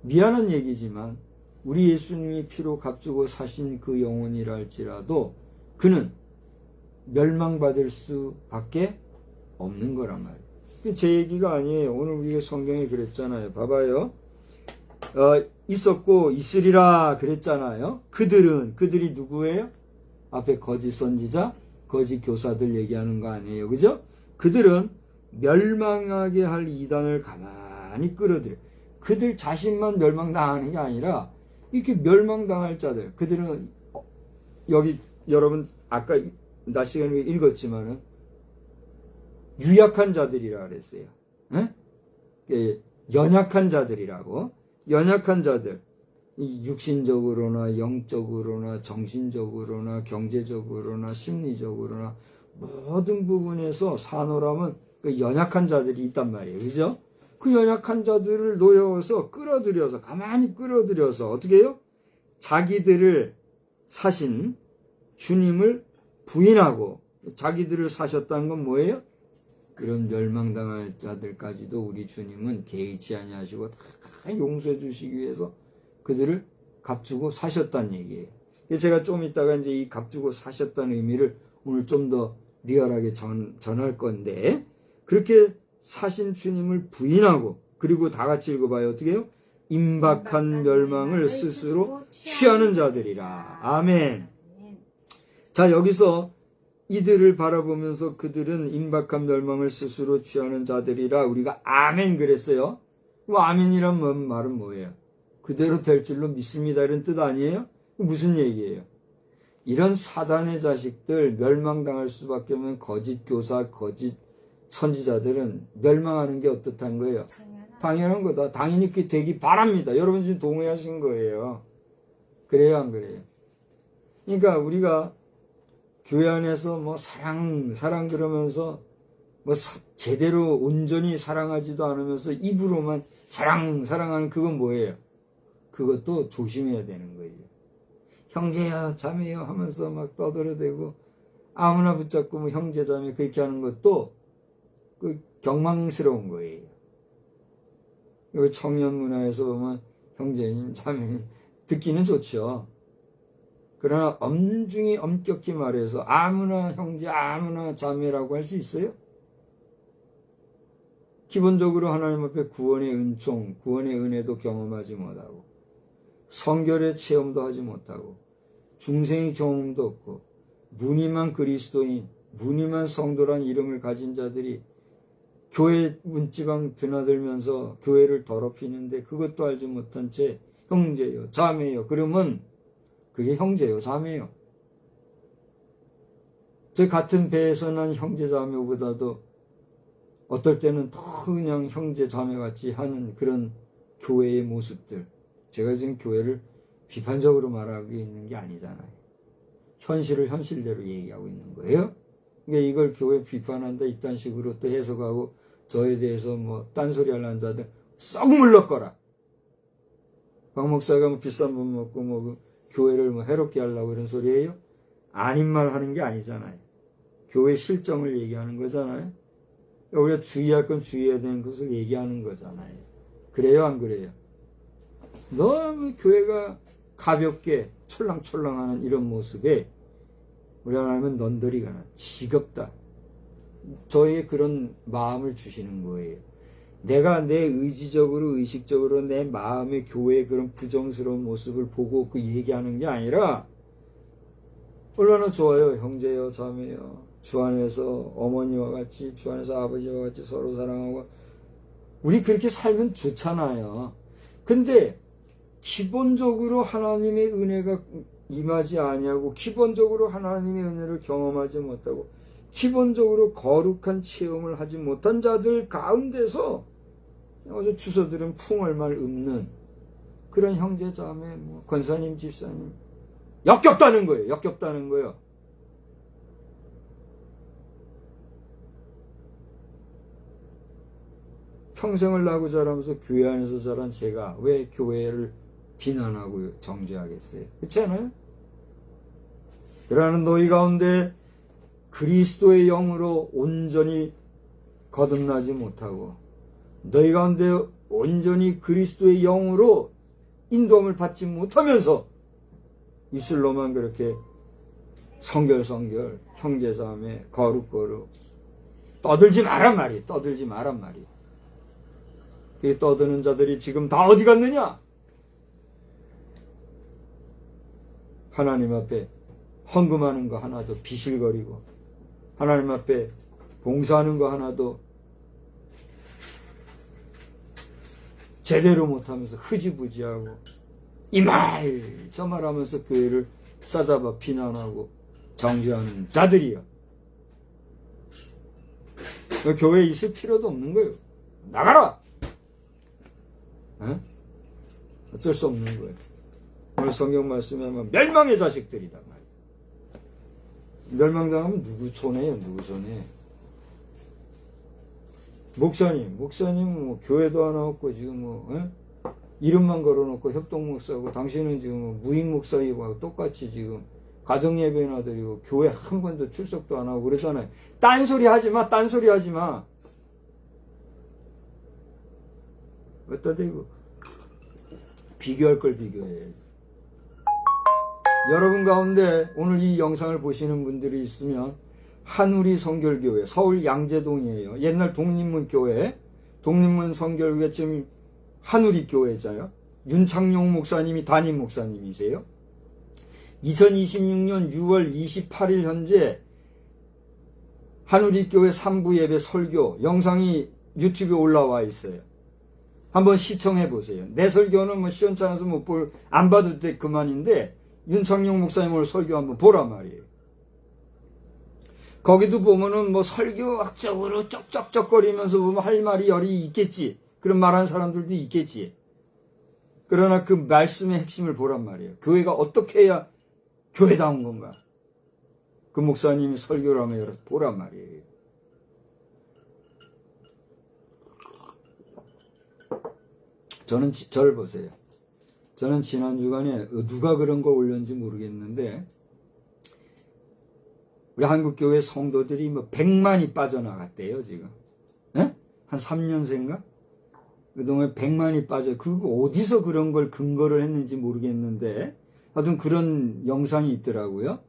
미안한 얘기지만 우리 예수님이 피로 값주고 사신 그 영혼이라 할지라도 그는 멸망받을 수밖에 없는 거란 말이에요. 제 얘기가 아니에요. 오늘 우리가 성경에 그랬잖아요. 봐봐요. 있었고 있으리라 그랬잖아요. 그들이 누구예요? 앞에 거짓 선지자, 거짓 교사들 얘기하는 거 아니에요. 그죠? 그들은 멸망하게 할 이단을 가만히 끌어들여. 그들 자신만 멸망당하는 게 아니라 이렇게 멸망당할 자들, 그들은 여기 여러분 아까 낮 시간에 읽었지만은 유약한 자들이라 그랬어요. 에? 연약한 자들이라고. 연약한 자들. 이 육신적으로나 영적으로나 정신적으로나 경제적으로나 심리적으로나 모든 부분에서 사노라면 그 연약한 자들이 있단 말이에요. 그죠? 그 연약한 자들을 놓여서 끌어들여서 가만히 끌어들여서 어떻게 해요? 자기들을 사신 주님을 부인하고 자기들을 사셨다는 건 뭐예요? 그런 멸망당할 자들까지도 우리 주님은 개의치 아니하시고 다 용서해 주시기 위해서 그들을 값주고 사셨다는 얘기예요. 제가 좀 이따가 이제 이 값주고 사셨다는 의미를 오늘 좀 더 리얼하게 전할 건데, 그렇게 사신 주님을 부인하고, 그리고 다 같이 읽어봐요. 어떻게 해요? 임박한 멸망을 스스로 취하는 자들이라. 아멘. 자, 여기서 이들을 바라보면서 그들은 임박한 멸망을 스스로 취하는 자들이라 우리가 아멘 그랬어요. 아멘이란 말은 뭐예요? 그대로 될 줄로 믿습니다 이런 뜻 아니에요? 무슨 얘기예요? 이런 사단의 자식들 멸망당할 수밖에 없는 거짓 교사, 거짓 선지자들은 멸망하는 게 어떻다는 거예요? 당연한 거다. 당연히 그렇게 되기 바랍니다. 여러분 지금 동의하신 거예요. 그래요, 안 그래요? 그러니까 우리가 교회 안에서 뭐 사랑 그러면서 뭐 제대로 온전히 사랑하지도 않으면서 입으로만 사랑하는 그건 뭐예요? 그것도 조심해야 되는 거예요. 형제야, 자매요 하면서 막 떠들어대고 아무나 붙잡고 뭐 형제, 자매 그렇게 하는 것도 그 경망스러운 거예요. 여기 청년 문화에서 보면 형제님, 자매님 듣기는 좋죠. 그러나 엄중히 엄격히 말해서 아무나 형제, 아무나 자매라고 할 수 있어요? 기본적으로 하나님 앞에 구원의 은총, 구원의 은혜도 경험하지 못하고 성결의 체험도 하지 못하고 중생의 경험도 없고 무늬만 그리스도인, 무늬만 성도란 이름을 가진 자들이 교회 문지방 드나들면서 교회를 더럽히는데 그것도 알지 못한 채 형제요, 자매요 그러면 그게 형제요, 자매요. 저 같은 배에서 난 형제, 자매보다도 어떨 때는 더 그냥 형제, 자매같이 하는 그런 교회의 모습들. 제가 지금 교회를 비판적으로 말하고 있는 게 아니잖아요. 현실을 현실대로 얘기하고 있는 거예요. 그러니까 이걸 교회 비판한다 이딴 식으로 또 해석하고 저에 대해서 뭐 딴소리 하려는 자들 썩 물러거라. 박 목사가 뭐 비싼 밥 먹고 뭐 교회를 뭐 해롭게 하려고 이런 소리예요? 아닌 말 하는 게 아니잖아요. 교회 실정을 얘기하는 거잖아요. 우리가 주의할 건 주의해야 되는 것을 얘기하는 거잖아요. 그래요, 안 그래요? 너무 교회가 가볍게 촐랑촐랑하는 이런 모습에 우리 하나님은 넌더리가 나 지겹다. 저에게 그런 마음을 주시는 거예요. 내가 내 의지적으로 의식적으로 내 마음의 교회의 그런 부정스러운 모습을 보고 그 얘기하는 게 아니라 얼마나 좋아요. 형제요, 자매요. 주 안에서 어머니와 같이, 주 안에서 아버지와 같이 서로 사랑하고 우리 그렇게 살면 좋잖아요. 근데 기본적으로 하나님의 은혜가 임하지 아니하고 기본적으로 하나님의 은혜를 경험하지 못하고 기본적으로 거룩한 체험을 하지 못한 자들 가운데서 어제 주소들은 풍월말 읊는 그런 형제, 자매, 뭐 권사님, 집사님 역겹다는 거예요. 역겹다는 거예요. 평생을 나고 자라면서 교회 안에서 자란 제가 왜 교회를 비난하고 정죄하겠어요? 그렇지 않아요? 그러는 너희 가운데 그리스도의 영으로 온전히 거듭나지 못하고 너희 가운데 온전히 그리스도의 영으로 인도함을 받지 못하면서 입술로만 그렇게 성결 형제자매 거룩 떠들지 마란 말이에요. 떠들지 마란 말이에요. 그 떠드는 자들이 지금 다 어디 갔느냐? 하나님 앞에 헌금하는 거 하나도 비실거리고 하나님 앞에 봉사하는 거 하나도 제대로 못하면서 흐지부지하고 이 말 저 말하면서 교회를 싸잡아 비난하고 정죄하는 자들이요. 교회에 있을 필요도 없는 거예요. 나가라! 에? 어쩔 수 없는 거예요. 오늘 성경 말씀에 하면 멸망의 자식들이다 말이에요. 멸망당하면 누구 손해요? 누구 손해? 목사님 뭐 교회도 하나 없고 지금 뭐 이름만 걸어놓고 협동 목사고, 당신은 지금 무익 목사이고 똑같이 지금 가정 예배나 드리고 교회 한 번도 출석도 안 하고 그러잖아요. 딴소리 하지 마, 딴소리 하지 마. 어따 대고 비교할 걸 비교해. 여러분 가운데 오늘 이 영상을 보시는 분들이 있으면 한우리 성결교회 서울 양재동이에요. 옛날 독립문 교회, 독립문 성결교회 지금 한우리 교회잖아요. 윤창용 목사님이 담임 목사님이세요. 2026년 6월 28일 현재 한우리 교회 3부 예배 설교 영상이 유튜브에 올라와 있어요. 한번 시청해 보세요. 내 설교는 뭐 시원찮아서 안 봐도 돼 그만인데, 윤창용 목사님 오늘 설교 한번 보란 말이에요. 거기도 보면은 뭐 설교학적으로 쩍쩍쩍거리면서 보면 할 말이 열이 있겠지. 그런 말하는 사람들도 있겠지. 그러나 그 말씀의 핵심을 보란 말이에요. 교회가 어떻게 해야 교회다운 건가? 그 목사님이 설교를 하면 보란 말이에요. 저를 보세요. 저는 지난 주간에 누가 그런 걸 올렸는지 모르겠는데, 우리 한국교회 성도들이 뭐 100만이 빠져나갔대요, 지금. 네? 한 3년새인가? 그동안 100만이 그거 어디서 그런 걸 근거를 했는지 모르겠는데, 하여튼 그런 영상이 있더라고요.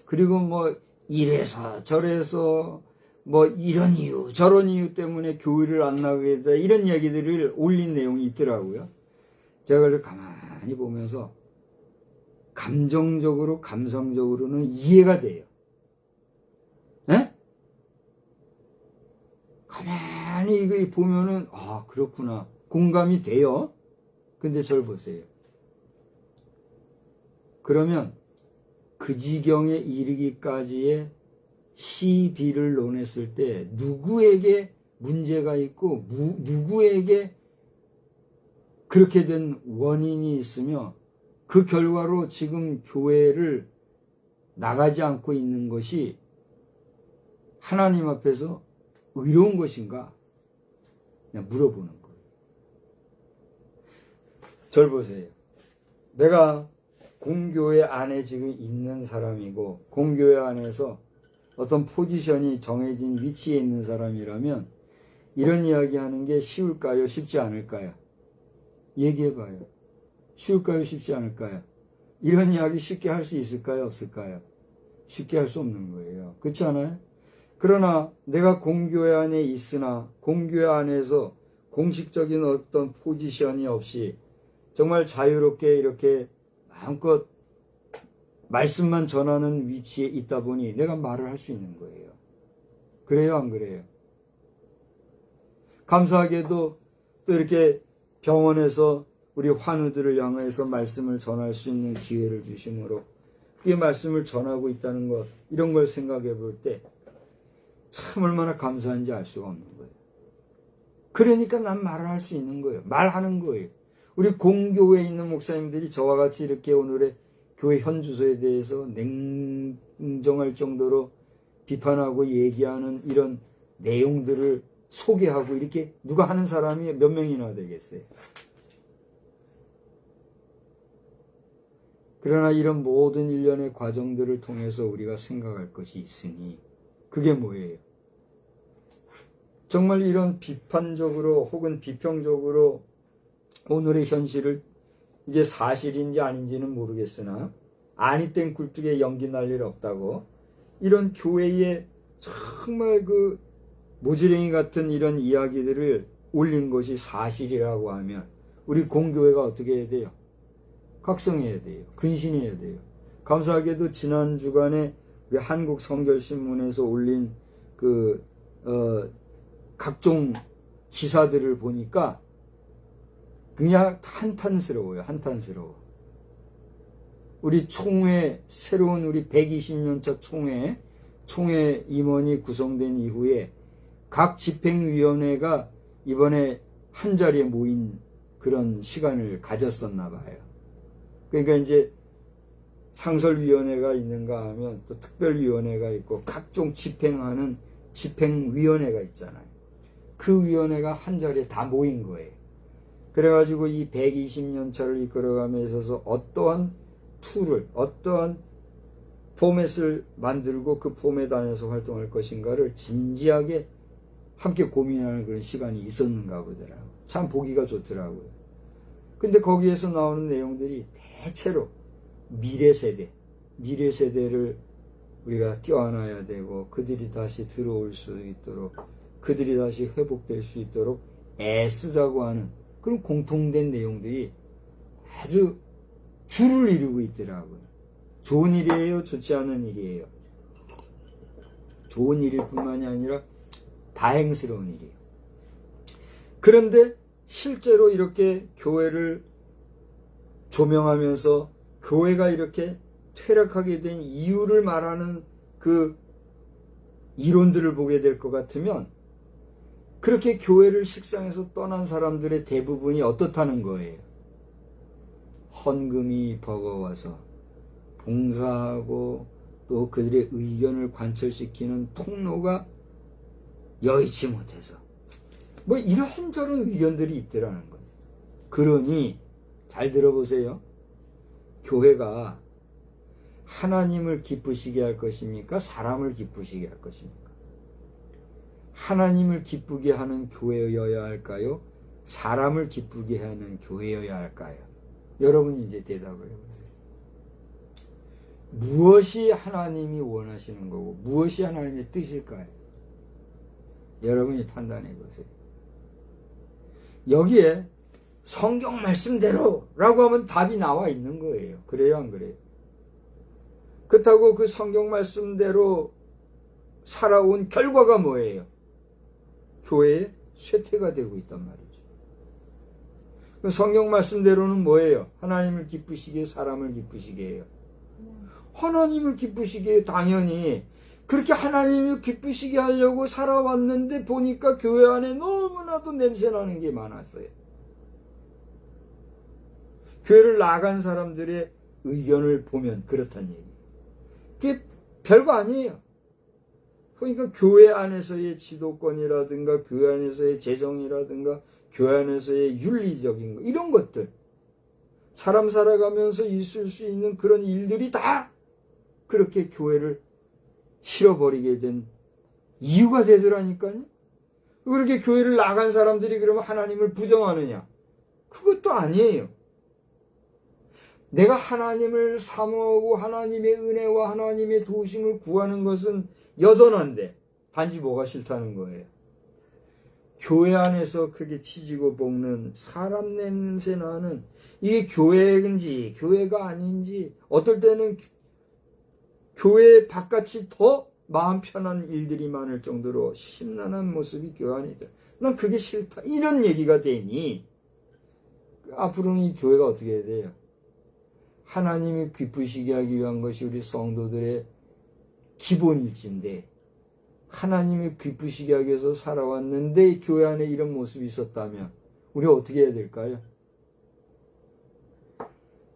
그리고 뭐, 이래서 저래서, 뭐, 이런 이유, 저런 이유 때문에 교회를 안 나가게 돼, 이런 이야기들을 올린 내용이 있더라고요. 제가 그걸 가만히 보면서, 감정적으로, 감성적으로는 이해가 돼요. 네? 가만히 이거 보면은, 아, 그렇구나. 공감이 돼요. 근데 저를 보세요. 그러면 그 지경에 이르기까지의 시비를 논했을 때 누구에게 문제가 있고 누구에게 그렇게 된 원인이 있으며 그 결과로 지금 교회를 나가지 않고 있는 것이 하나님 앞에서 의로운 것인가? 그냥 물어보는 거예요. 절 보세요. 내가 공교회 안에 지금 있는 사람이고 공교회 안에서 어떤 포지션이 정해진 위치에 있는 사람이라면 이런 이야기하는 게 쉬울까요? 쉽지 않을까요? 얘기해봐요. 쉬울까요? 쉽지 않을까요? 이런 이야기 쉽게 할 수 있을까요? 없을까요? 쉽게 할 수 없는 거예요. 그렇지 않아요? 그러나 내가 공교회 안에 있으나 공교회 안에서 공식적인 어떤 포지션이 없이 정말 자유롭게 이렇게 마음껏 말씀만 전하는 위치에 있다 보니 내가 말을 할 수 있는 거예요. 그래요, 안 그래요? 감사하게도 또 이렇게 병원에서 우리 환우들을 향해서 말씀을 전할 수 있는 기회를 주심으로 이 말씀을 전하고 있다는 것, 이런 걸 생각해 볼 때 참 얼마나 감사한지 알 수가 없는 거예요. 그러니까 난 말을 할 수 있는 거예요. 말하는 거예요. 우리 공교회에 있는 목사님들이 저와 같이 이렇게 오늘의 교회 현주소에 대해서 냉정할 정도로 비판하고 얘기하는 이런 내용들을 소개하고 이렇게 누가 하는 사람이 몇 명이나 되겠어요. 그러나 이런 모든 일련의 과정들을 통해서 우리가 생각할 것이 있으니 그게 뭐예요? 정말 이런 비판적으로 혹은 비평적으로 오늘의 현실을 이게 사실인지 아닌지는 모르겠으나 아니 땡 굴뚝에 연기 날 일 없다고 이런 교회에 정말 그 모지랭이 같은 이런 이야기들을 올린 것이 사실이라고 하면 우리 공교회가 어떻게 해야 돼요? 각성해야 돼요. 근신해야 돼요. 감사하게도 지난 주간에 우리 한국 성결신문에서 올린 각종 기사들을 보니까 그냥 한탄스러워요. 한탄스러워. 우리 총회, 새로운 우리 120년차 총회 임원이 구성된 이후에 각 집행위원회가 이번에 한 자리에 모인 그런 시간을 가졌었나 봐요. 그러니까 이제 상설위원회가 있는가 하면 또 특별위원회가 있고 각종 집행하는 집행위원회가 있잖아요. 그 위원회가 한 자리에 다 모인 거예요. 그래가지고 이 120년 차를 이끌어감에 있어서 어떠한 툴을, 어떠한 포맷을 만들고 그 포맷 안에서 활동할 것인가를 진지하게 함께 고민하는 그런 시간이 있었는가 보더라고요. 참 보기가 좋더라고요. 근데 거기에서 나오는 내용들이 대체로 미래 세대를 우리가 껴안아야 되고 그들이 다시 들어올 수 있도록, 그들이 다시 회복될 수 있도록 애쓰자고 하는 그런 공통된 내용들이 아주 줄을 이루고 있더라고요. 좋은 일이에요? 좋지 않은 일이에요? 좋은 일일 뿐만이 아니라 다행스러운 일이에요. 그런데 실제로 이렇게 교회를 조명하면서 교회가 이렇게 퇴락하게 된 이유를 말하는 그 이론들을 보게 될 것 같으면 그렇게 교회를 식상에서 떠난 사람들의 대부분이 어떻다는 거예요. 헌금이 버거워서 봉사하고 또 그들의 의견을 관철시키는 통로가 여의치 못해서 뭐 이런저런 의견들이 있더라는 거죠. 그러니 잘 들어보세요. 교회가 하나님을 기쁘시게 할 것입니까? 사람을 기쁘시게 할 것입니까? 하나님을 기쁘게 하는 교회여야 할까요? 사람을 기쁘게 하는 교회여야 할까요? 여러분이 이제 대답을 해보세요. 무엇이 하나님이 원하시는 거고 무엇이 하나님의 뜻일까요? 여러분이 판단해 보세요. 여기에 성경 말씀대로 라고 하면 답이 나와 있는 거예요. 그래요, 안 그래요? 그렇다고 그 성경 말씀대로 살아온 결과가 뭐예요? 교회의 쇠퇴가 되고 있단 말이죠. 성경 말씀대로는 뭐예요? 하나님을 기쁘시게, 사람을 기쁘시게 해요. 하나님을 기쁘시게 해요. 당연히 그렇게 하나님을 기쁘시게 하려고 살아왔는데 보니까 교회 안에 너무나도 냄새나는 게 많았어요. 교회를 나간 사람들의 의견을 보면 그렇다는 얘기예요. 그게 별거 아니에요. 그러니까 교회 안에서의 지도권이라든가 교회 안에서의 재정이라든가 교회 안에서의 윤리적인 거 이런 것들 사람 살아가면서 있을 수 있는 그런 일들이 다 그렇게 교회를 실어버리게 된 이유가 되더라니까요. 그렇게 교회를 나간 사람들이 그러면 하나님을 부정하느냐? 그것도 아니에요. 내가 하나님을 사모하고 하나님의 은혜와 하나님의 도우심을 구하는 것은 여전한데 단지 뭐가 싫다는 거예요. 교회 안에서 크게 치지고 볶는 사람 냄새 나는 이게 교회인지 교회가 아닌지 어떨 때는 교회 바깥이 더 마음 편한 일들이 많을 정도로 심란한 모습이 교회 안에 있다. 난 그게 싫다. 이런 얘기가 되니 앞으로는 이 교회가 어떻게 해야 돼요? 하나님이 기쁘시게 하기 위한 것이 우리 성도들의 기본일진데 하나님이 기쁘시게 하기 위해서 살아왔는데 교회 안에 이런 모습이 있었다면 우리 어떻게 해야 될까요?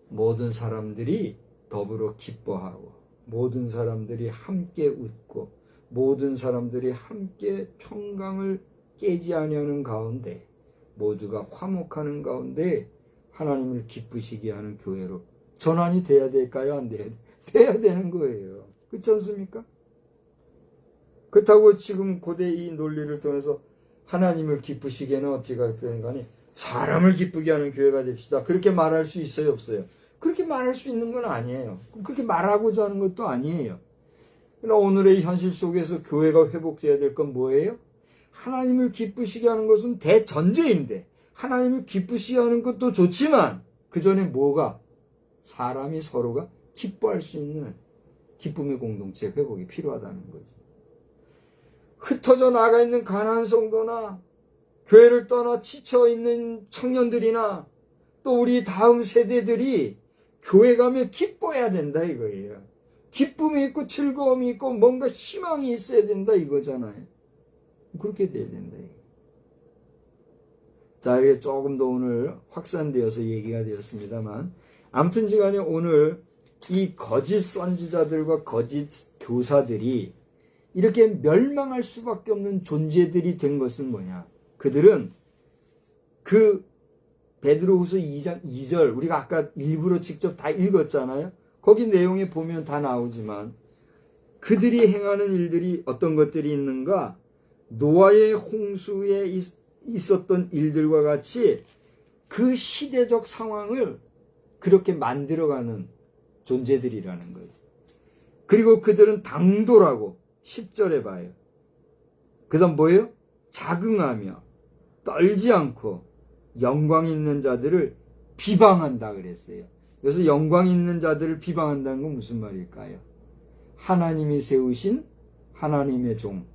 모든 사람들이 더불어 기뻐하고 모든 사람들이 함께 웃고 모든 사람들이 함께 평강을 깨지 아니하는 가운데 모두가 화목하는 가운데 하나님을 기쁘시게 하는 교회로 전환이 돼야 될까요? 안 돼야 돼야 되는 거예요. 그렇지 않습니까? 그렇다고 지금 고대 이 논리를 통해서 하나님을 기쁘시게는 어찌가 되는 간에 사람을 기쁘게 하는 교회가 됩시다. 그렇게 말할 수 있어요? 없어요? 그렇게 말할 수 있는 건 아니에요. 그렇게 말하고자 하는 것도 아니에요. 그러나 오늘의 현실 속에서 교회가 회복돼야 될 건 뭐예요? 하나님을 기쁘시게 하는 것은 대전제인데 하나님을 기쁘시게 하는 것도 좋지만 그 전에 뭐가? 사람이 서로가 기뻐할 수 있는 기쁨의 공동체 회복이 필요하다는 거죠. 흩어져 나가 있는 가난한 성도나 교회를 떠나 지쳐있는 청년들이나 또 우리 다음 세대들이 교회 가면 기뻐해야 된다 이거예요. 기쁨이 있고 즐거움이 있고 뭔가 희망이 있어야 된다 이거잖아요. 그렇게 돼야 된다. 자, 이게 조금 더 오늘 확산되어서 얘기가 되었습니다만, 아무튼 간에 오늘 이 거짓 선지자들과 거짓 교사들이 이렇게 멸망할 수밖에 없는 존재들이 된 것은 뭐냐? 그들은 그 베드로후서 2장 2절, 우리가 아까 일부러 직접 다 읽었잖아요. 거기 내용에 보면 다 나오지만 그들이 행하는 일들이 어떤 것들이 있는가? 노아의 홍수에 있었던 일들과 같이 그 시대적 상황을 그렇게 만들어가는 존재들이라는 거예요. 그리고 그들은 당돌하고 10절에 봐요. 그 다음 뭐예요? 자긍하며 떨지 않고 영광 있는 자들을 비방한다 그랬어요. 그래서 영광 있는 자들을 비방한다는 건 무슨 말일까요? 하나님이 세우신 하나님의 종,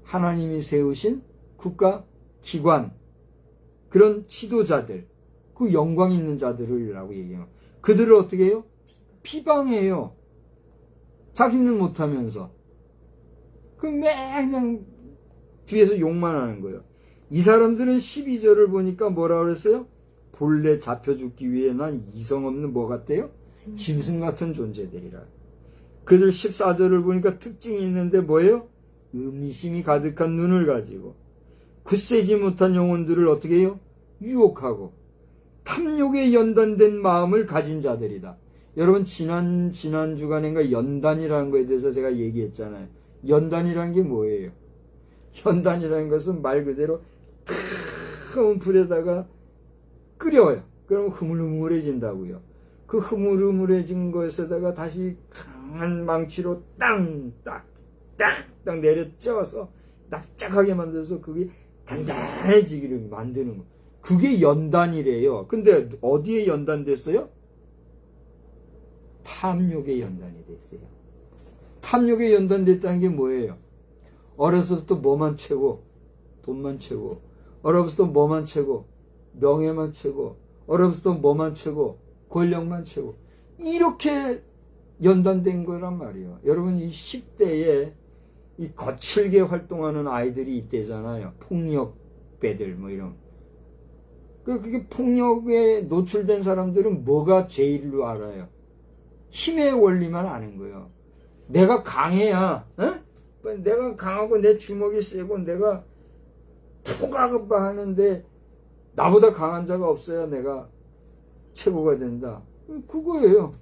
하나님이 세우신 국가 기관, 그런 지도자들, 그 영광 있는 자들이라고 얘기해요. 그들을 어떻게 해요? 비방해요. 자기는 못하면서. 그냥 뒤에서 욕만 하는 거예요. 이 사람들은 12절을 보니까 뭐라 그랬어요? 본래 잡혀 죽기 위해 난 이성 없는 뭐 같대요? 짐승 같은 존재들이라. 그들 14절을 보니까 특징이 있는데 뭐예요? 의미심이 가득한 눈을 가지고 굳세지 못한 영혼들을 어떻게 해요? 유혹하고 탐욕에 연단된 마음을 가진 자들이다. 여러분 지난 주간인가 연단이라는 거에 대해서 제가 얘기했잖아요. 연단이라는 게 뭐예요? 연단이라는 것은 말 그대로 뜨거운 불에다가 끓여요. 그럼 흐물흐물해진다고요. 그 흐물흐물해진 것에다가 다시 강한 망치로 땅딱 내려 쪄서 납작하게 만들어서 그게 단단해지기를 만드는 거. 그게 연단이래요. 근데 어디에 연단됐어요? 탐욕에 연단이 됐어요. 탐욕에 연단됐다는 게 뭐예요? 어려서부터 뭐만 채고, 돈만 채고, 어려서부터 뭐만 채고, 명예만 채고, 어려서부터 뭐만 채고, 권력만 채고, 이렇게 연단된 거란 말이에요. 여러분, 이 10대에 이 거칠게 활동하는 아이들이 이때잖아요. 폭력배들, 뭐 이런. 그게 폭력에 노출된 사람들은 뭐가 제일로 알아요? 힘의 원리만 아는 거예요. 내가 강해야, 내가 강하고 내 주먹이 세고 내가 포가급바 하는데 나보다 강한 자가 없어야 내가 최고가 된다. 그거예요.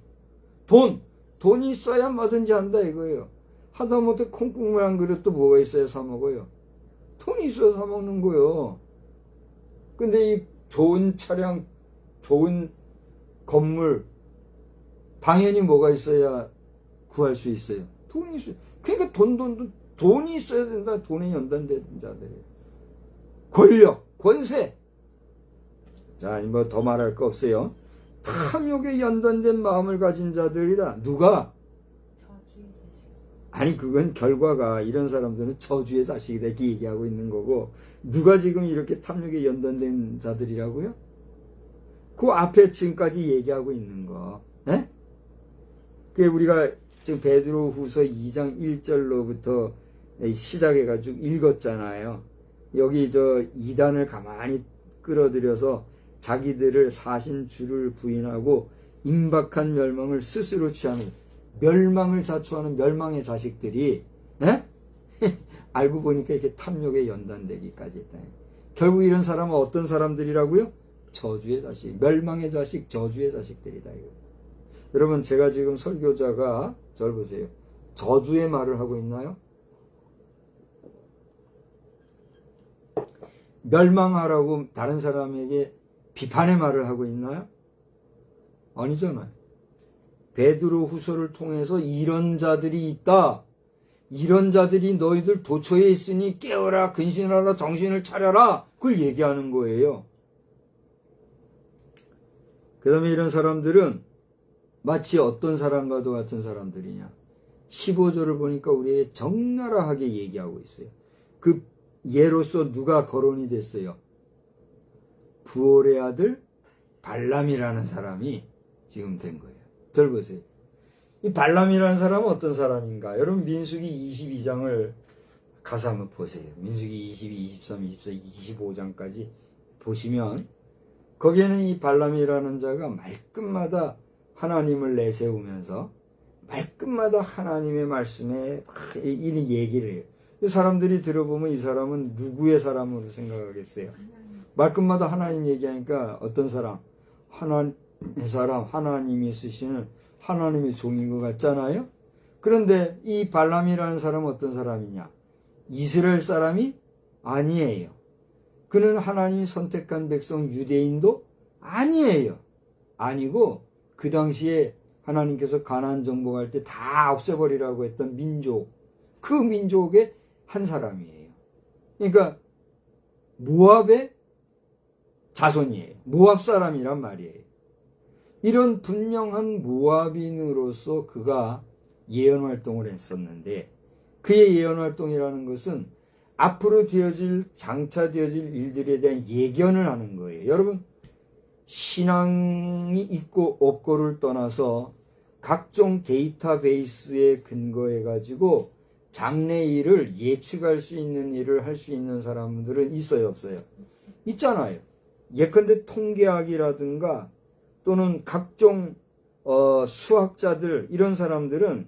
돈이 있어야 뭐든지 한다 이거예요. 하다못해 콩국물 한 그릇도 뭐가 있어야 사 먹어요. 돈이 있어야 사 먹는 거예요. 근데 이 좋은 차량, 좋은 건물, 당연히 뭐가 있어야 구할 수 있어요. 돈이 있어요. 그러니까 돈이 있어야 된다. 돈에 연단된 자들이에요. 권력, 권세. 자, 뭐 더 말할 거 없어요. 탐욕에 연단된 마음을 가진 자들이라. 누가? 저주의 자식. 아니, 그건 결과가 이런 사람들은 저주의 자식이다 이렇게 얘기하고 있는 거고, 누가 지금 이렇게 탐욕에 연단된 자들이라고요? 그 앞에 지금까지 얘기하고 있는 거. 네? 그게 우리가 지금 베드로후서 2장 1절로부터 시작해가지고 읽었잖아요. 여기 저 이단을 가만히 끌어들여서 자기들을 사신 주를 부인하고 임박한 멸망을 스스로 취하는, 멸망을 자초하는 멸망의 자식들이, 에? 알고 보니까 이렇게 탐욕에 연단되기까지 했다. 결국 이런 사람은 어떤 사람들이라고요? 저주의 자식, 멸망의 자식, 저주의 자식들이다. 이거. 여러분, 제가 지금 설교자가 저를 보세요. 저주의 말을 하고 있나요? 멸망하라고 다른 사람에게 비판의 말을 하고 있나요? 아니잖아요. 베드로 후서를 통해서 이런 자들이 있다. 이런 자들이 너희들 도처에 있으니 깨어라, 근신하라, 정신을 차려라. 그걸 얘기하는 거예요. 그 다음에 이런 사람들은 마치 어떤 사람과도 같은 사람들이냐. 15절을 보니까 우리에게 적나라하게 얘기하고 있어요. 그 예로서 누가 거론이 됐어요? 부올의 아들 발람이라는 사람이 지금 된 거예요. 들보세요. 이 발람이라는 사람은 어떤 사람인가? 여러분 민수기 22장을 가서 한번 보세요. 민수기 22, 23, 24, 25장까지 보시면 거기에는 이 발람이라는 자가 말끝마다 하나님을 내세우면서 말끝마다 하나님의 말씀에 막 이 얘기를 해요. 사람들이 들어보면 이 사람은 누구의 사람으로 생각하겠어요? 말끝마다 하나님 얘기하니까 어떤 사람? 하나님의 사람, 하나님이 쓰시는 하나님의 종인 것 같잖아요? 그런데 이 발람이라는 사람은 어떤 사람이냐? 이스라엘 사람이 아니에요. 그는 하나님이 선택한 백성 유대인도 아니에요. 아니고 그 당시에 하나님께서 가나안 정복할 때 다 없애버리라고 했던 민족, 그 민족의 한 사람이에요. 그러니까 모압의 자손이에요. 모압 사람이란 말이에요. 이런 분명한 모압인으로서 그가 예언 활동을 했었는데 그의 예언 활동이라는 것은 앞으로 장차 되어질 일들에 대한 예견을 하는 거예요. 여러분, 신앙이 있고 없고를 떠나서 각종 데이터베이스에 근거해 가지고 장래 일을 예측할 수 있는 일을 할 수 있는 사람들은 있어요, 없어요? 있잖아요. 예컨대 통계학이라든가 또는 각종 수학자들, 이런 사람들은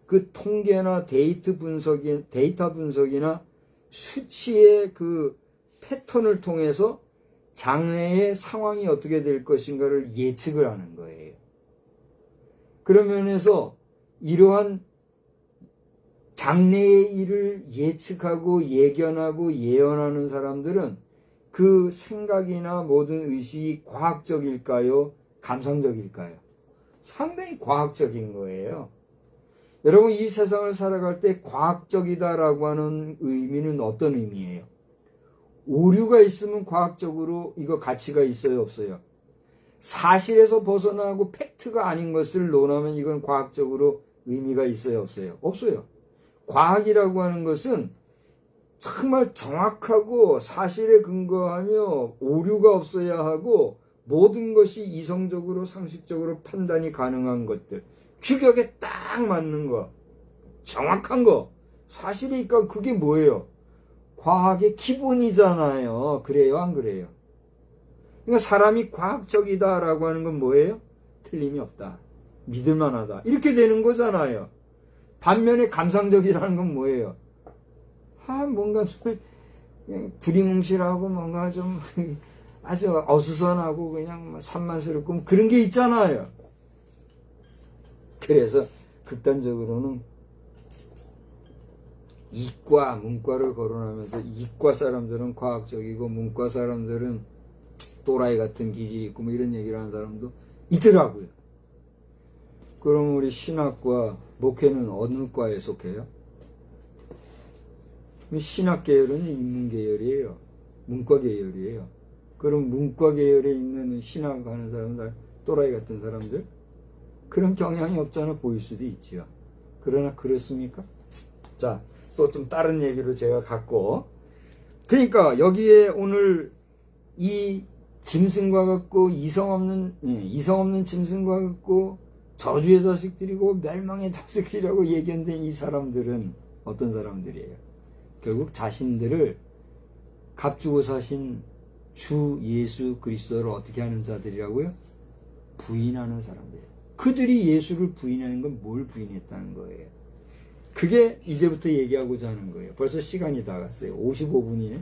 그 통계나 데이터 분석이나 수치의 그 패턴을 통해서 장래의 상황이 어떻게 될 것인가를 예측을 하는 거예요. 그런 면에서 이러한 장래의 일을 예측하고 예견하고 예언하는 사람들은 그 생각이나 모든 의식이 과학적일까요? 감상적일까요? 상당히 과학적인 거예요. 여러분, 이 세상을 살아갈 때 과학적이다라고 하는 의미는 어떤 의미예요? 오류가 있으면 과학적으로 이거 가치가 있어요, 없어요? 사실에서 벗어나고 팩트가 아닌 것을 논하면 이건 과학적으로 의미가 있어요, 없어요? 없어요. 과학이라고 하는 것은 정말 정확하고 사실에 근거하며 오류가 없어야 하고 모든 것이 이성적으로 상식적으로 판단이 가능한 것들, 규격에 딱 맞는 거, 정확한 거, 사실이니까 그게 뭐예요? 과학의 기본이잖아요. 그래요, 안 그래요? 그러니까 사람이 과학적이다라고 하는 건 뭐예요? 틀림이 없다, 믿을만하다, 이렇게 되는 거잖아요. 반면에 감상적이라는 건 뭐예요? 뭔가 좀 그냥 두리뭉실하고 뭔가 좀 아주 어수선하고 그냥 산만스럽고 그런 게 있잖아요. 그래서 극단적으로는 이과, 문과를 거론하면서 이과 사람들은 과학적이고 문과 사람들은 또라이 같은 기질이 있고 뭐 이런 얘기를 하는 사람도 있더라고요. 그럼 우리 신학과 목회는 어느 과에 속해요? 신학 계열은 인문 계열이에요. 문과 계열이에요. 그럼 문과 계열에 있는 신학 하는 사람들, 또라이 같은 사람들? 그런 경향이 없잖아 보일 수도 있지요. 그러나 그렇습니까? 자, 또 좀 다른 얘기로 제가 갖고, 그러니까 여기에 오늘 이 짐승과 같고 이성 없는 짐승과 같고 저주의 자식들이고 멸망의 자식들이라고 예견된 이 사람들은 어떤 사람들이에요? 결국 자신들을 값주고 사신 주 예수 그리스도를 어떻게 하는 자들이라고요? 부인하는 사람들이에요. 그들이 예수를 부인하는 건 뭘 부인했다는 거예요? 그게 이제부터 얘기하고자 하는 거예요. 벌써 시간이 다 갔어요. 55분이네.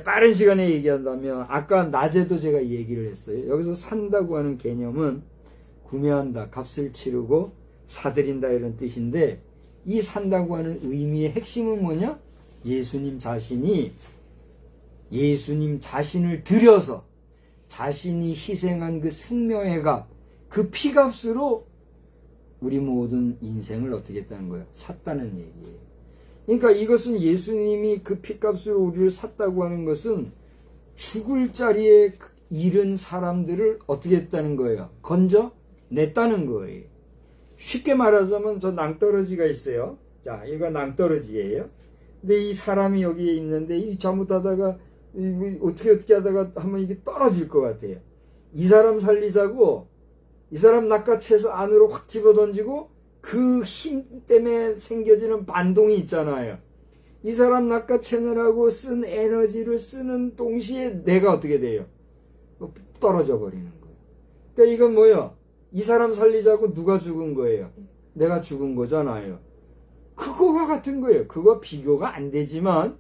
빠른 시간에 얘기한다면 아까 낮에도 제가 얘기를 했어요. 여기서 산다고 하는 개념은 구매한다, 값을 치르고 사들인다 이런 뜻인데, 이 산다고 하는 의미의 핵심은 뭐냐? 예수님 자신을 들여서 자신이 희생한 그 생명의 값, 그 피값으로 우리 모든 인생을 어떻게 했다는 거예요? 샀다는 얘기예요. 그러니까 이것은 예수님이 그 피값으로 우리를 샀다고 하는 것은 죽을 자리에 이른 사람들을 어떻게 했다는 거예요? 건져 냈다는 거예요. 쉽게 말하자면 저 낭떠러지가 있어요. 자, 이거 낭떠러지예요. 근데 이 사람이 여기에 있는데 이 잘못하다가 어떻게 하다가 하면 이게 떨어질 것 같아요. 이 사람 살리자고 이 사람 낚아채서 안으로 확 집어던지고 그 힘 때문에 생겨지는 반동이 있잖아요. 이 사람 낚아채느라고 쓴 에너지를 쓰는 동시에 내가 어떻게 돼요? 떨어져 버리는 거예요. 그러니까 이건 뭐예요? 이 사람 살리자고 누가 죽은 거예요? 내가 죽은 거잖아요. 그거와 같은 거예요. 그거 비교가 안 되지만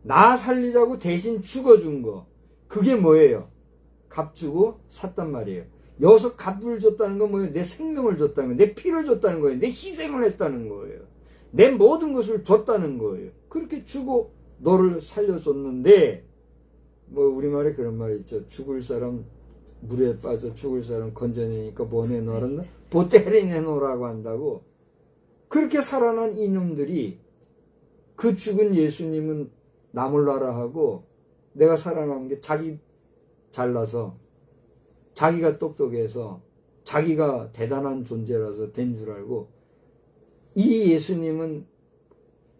나 살리자고 대신 죽어준 거. 그게 뭐예요? 값 주고 샀단 말이에요. 여기서 값을 줬다는 건 뭐예요? 내 생명을 줬다는 거예요. 내 피를 줬다는 거예요. 내 희생을 했다는 거예요. 내 모든 것을 줬다는 거예요. 그렇게 주고 너를 살려줬는데 뭐 우리말에 그런 말이 있죠. 죽을 사람 물에 빠져 죽을 사람 건져내니까 뭐 내놓았나? 보따리 내놓으라고 한다고. 그렇게 살아난 이놈들이 그 죽은 예수님은 나몰라라 하고 내가 살아남은 게 자기 잘나서 자기가 똑똑해서 자기가 대단한 존재라서 된 줄 알고 이 예수님은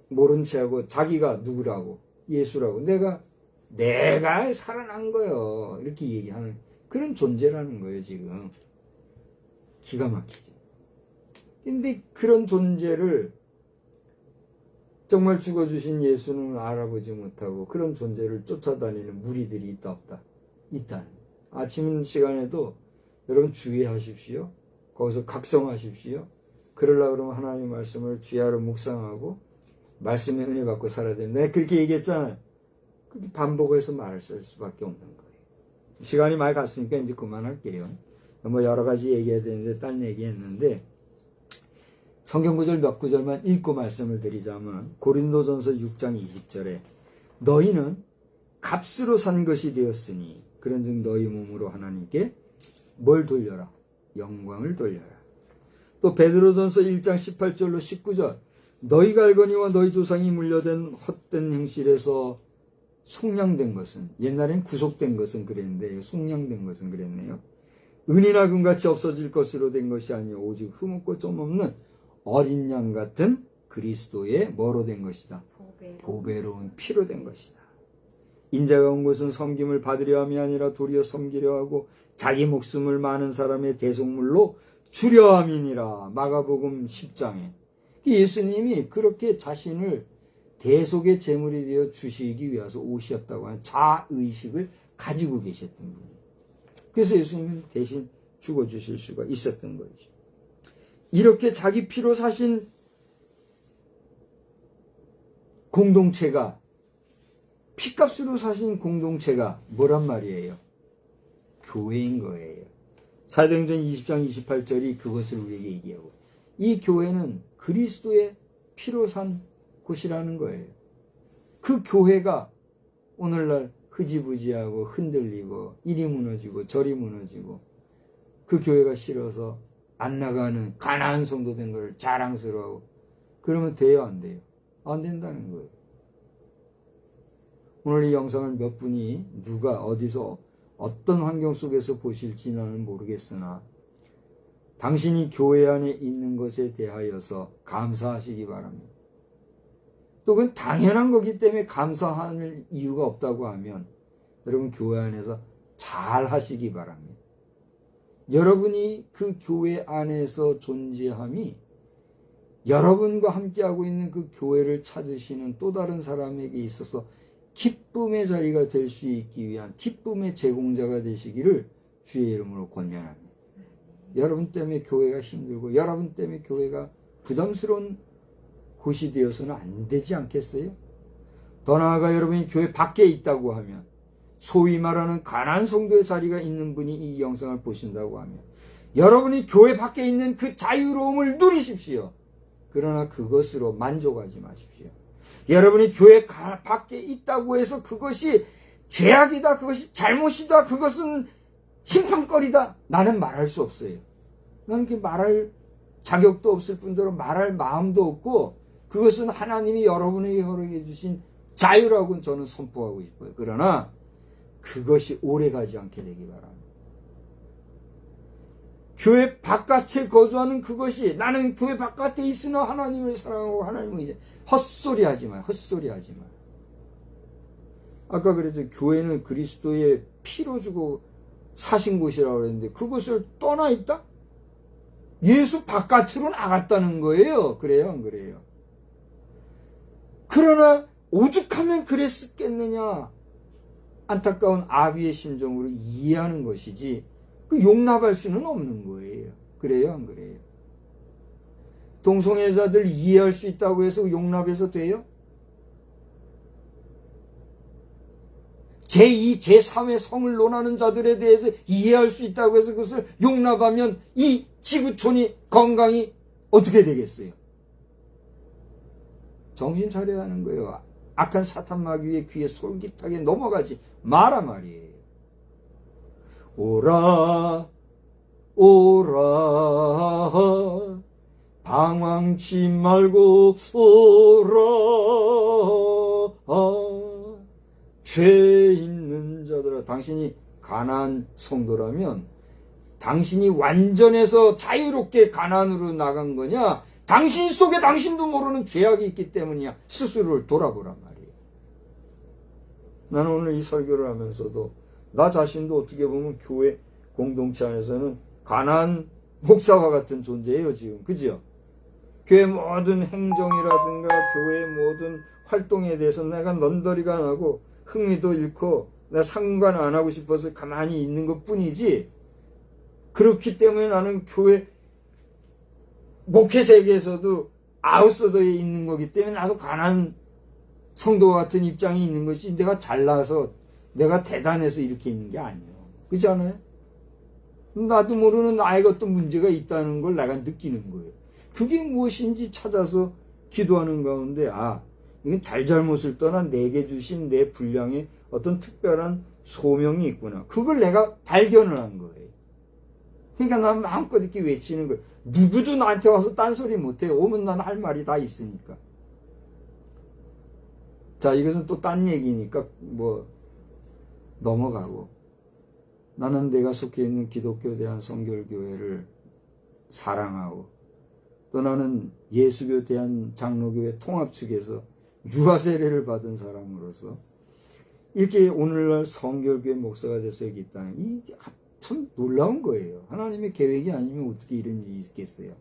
모른 체하고 자기가 누구라고 예수라고 내가 살아난 거예요. 이렇게 얘기하는 그런 존재라는 거예요. 지금 기가 막히죠. 근데 그런 존재를 정말 죽어주신 예수는 알아보지 못하고 그런 존재를 쫓아다니는 무리들이 있다 없다? 있다. 아침 시간에도 여러분 주의하십시오. 거기서 각성하십시오. 그러려고 그러면 하나님의 말씀을 주야로 묵상하고 말씀의 은혜 받고 살아야 됩니다. 내가 그렇게 얘기했잖아요. 그렇게 반복해서 말을 쓸 수밖에 없는 거예요. 시간이 많이 갔으니까 이제 그만할게요. 뭐 여러 가지 얘기해야 되는데 딴 얘기했는데 성경 구절 몇 구절만 읽고 말씀을 드리자면 고린도전서 6장 20절에 너희는 값으로 산 것이 되었으니 그런즉 너희 몸으로 하나님께 뭘 돌려라? 영광을 돌려라. 또 베드로전서 1장 18절로 19절 너희가 알거니와 너희 조상이 물려된 헛된 행실에서 속량된 것은 옛날엔 구속된 것은 그랬는데 속량된 것은 그랬네요. 은이나 금같이 없어질 것으로 된 것이 아니요 오직 흠없고 점 없는 어린 양 같은 그리스도의 뭐로 된 것이다. 보배로운 피로 된 것이다. 인자가 온 것은 섬김을 받으려 함이 아니라 도리어 섬기려 하고 자기 목숨을 많은 사람의 대속물로 주려 함이니라. 마가복음 10장에 예수님이 그렇게 자신을 대속의 제물이 되어 주시기 위해서 오셨다고 하는 자의식을 가지고 계셨던 분이에요. 그래서 예수님은 대신 죽어주실 수가 있었던 거죠. 이렇게 자기 피로 사신 공동체가 피값으로 사신 공동체가 뭐란 말이에요? 교회인 거예요. 사도행전 20장 28절이 그것을 우리에게 얘기하고 이 교회는 그리스도의 피로 산 곳이라는 거예요. 그 교회가 오늘날 흐지부지하고 흔들리고 이리 무너지고 저리 무너지고 그 교회가 싫어서 안 나가는 가난한 성도 된 걸 자랑스러워하고 그러면 돼요 안 돼요? 안 된다는 거예요. 오늘 이 영상을 몇 분이 누가 어디서 어떤 환경 속에서 보실지 나는 모르겠으나 당신이 교회 안에 있는 것에 대하여서 감사하시기 바랍니다. 또 그건 당연한 거기 때문에 감사할 이유가 없다고 하면 여러분 교회 안에서 잘 하시기 바랍니다. 여러분이 그 교회 안에서 존재함이 여러분과 함께하고 있는 그 교회를 찾으시는 또 다른 사람에게 있어서 기쁨의 자리가 될 수 있기 위한 기쁨의 제공자가 되시기를 주의 이름으로 권면합니다. 여러분 때문에 교회가 힘들고 여러분 때문에 교회가 부담스러운 곳이 되어서는 안 되지 않겠어요? 더 나아가 여러분이 교회 밖에 있다고 하면 소위 말하는 가난한 성도의 자리가 있는 분이 이 영상을 보신다고 하면 여러분이 교회 밖에 있는 그 자유로움을 누리십시오. 그러나 그것으로 만족하지 마십시오. 여러분이 교회 밖에 있다고 해서 그것이 죄악이다, 그것이 잘못이다, 그것은 심판거리다. 나는 말할 수 없어요. 나는 그 말할 자격도 없을 뿐더러 말할 마음도 없고 그것은 하나님이 여러분에게 허락해 주신 자유라고 저는 선포하고 싶어요. 그러나 그것이 오래가지 않게 되기 바랍니다. 교회 바깥에 거주하는 그것이 나는 교회 바깥에 있으나 하나님을 사랑하고 하나님을 이제 헛소리 하지 마요. 헛소리 하지 마요. 아까 그랬죠. 교회는 그리스도의 피로 주고 사신 곳이라고 그랬는데 그것을 떠나 있다? 예수 바깥으로 나갔다는 거예요. 그래요? 안 그래요? 그러나 오죽하면 그랬겠느냐. 안타까운 아비의 심정으로 이해하는 것이지 그 용납할 수는 없는 거예요. 그래요, 안 그래요? 동성애자들 이해할 수 있다고 해서 용납해서 돼요? 제2, 제3의 성을 논하는 자들에 대해서 이해할 수 있다고 해서 그것을 용납하면 이 지구촌이 건강이 어떻게 되겠어요? 정신 차려야 하는 거예요. 악한 사탄 마귀의 귀에 솔깃하게 넘어가지 마라 말이에요. 오라 오라 방황치 말고 오라. 죄 있는 자들아, 당신이 가나안 성도라면 당신이 완전해서 자유롭게 가나안으로 나간 거냐, 당신 속에 당신도 모르는 죄악이 있기 때문이야. 스스로를 돌아보란 말이에요. 나는 오늘 이 설교를 하면서도 나 자신도 어떻게 보면 교회 공동체 안에서는 가나안 목사와 같은 존재예요, 지금. 그죠? 교회 모든 행정이라든가 교회의 모든 활동에 대해서 내가 넌더리가 나고 흥미도 잃고 내가 상관 안 하고 싶어서 가만히 있는 것 뿐이지, 그렇기 때문에 나는 교회 목회 세계에서도 아웃사이더에 있는 거기 때문에 나도 가난한 성도와 같은 입장이 있는 것이, 내가 잘나서 내가 대단해서 이렇게 있는 게 아니에요. 그렇지 않아요? 나도 모르는 나에게 어떤 문제가 있다는 걸 내가 느끼는 거예요. 그게 무엇인지 찾아서 기도하는 가운데, 이건 잘잘못을 떠나 내게 주신 내 분량에 어떤 특별한 소명이 있구나. 그걸 내가 발견을 한 거예요. 그러니까 난 마음껏 이렇게 외치는 거예요. 누구도 나한테 와서 딴소리 못해요. 오면 난 할 말이 다 있으니까. 자, 이것은 또 딴 얘기니까 넘어가고, 나는 내가 속해 있는 기독교 대한성결교회를 사랑하고, 또 나는 예수교 대한장로교회 통합 측에서 유아 세례를 받은 사람으로서 이렇게 오늘날 성결교회 목사가 돼서 여기 있다는, 이 참 놀라운 거예요. 하나님의 계획이 아니면 어떻게 이런 일이 있겠어요.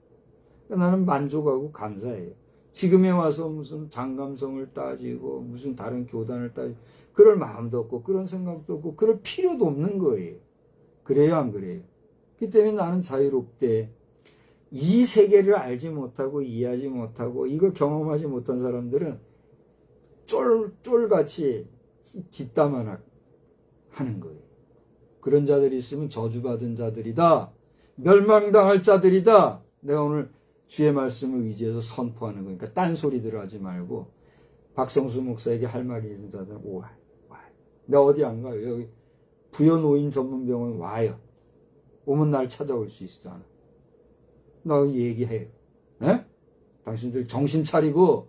그러니까 나는 만족하고 감사해요. 지금에 와서 무슨 장감성을 따지고 무슨 다른 교단을 따지고 그럴 마음도 없고 그런 생각도 없고 그럴 필요도 없는 거예요. 그래요, 안 그래요? 그렇기 때문에 나는 자유롭게, 이 세계를 알지 못하고 이해하지 못하고 이걸 경험하지 못한 사람들은 쫄같이 뒷담화나 하는 거예요. 그런 자들이 있으면 저주받은 자들이다, 멸망당할 자들이다. 내가 오늘 주의 말씀을 의지해서 선포하는 거니까 딴소리들 하지 말고, 박성수 목사에게 할 말이 있는 자들은 와요. 내가 어디 안 가요. 여기 부여노인 전문병원 와요. 오면 날 찾아올 수 있잖아. 나 얘기해요. 네? 당신들 정신 차리고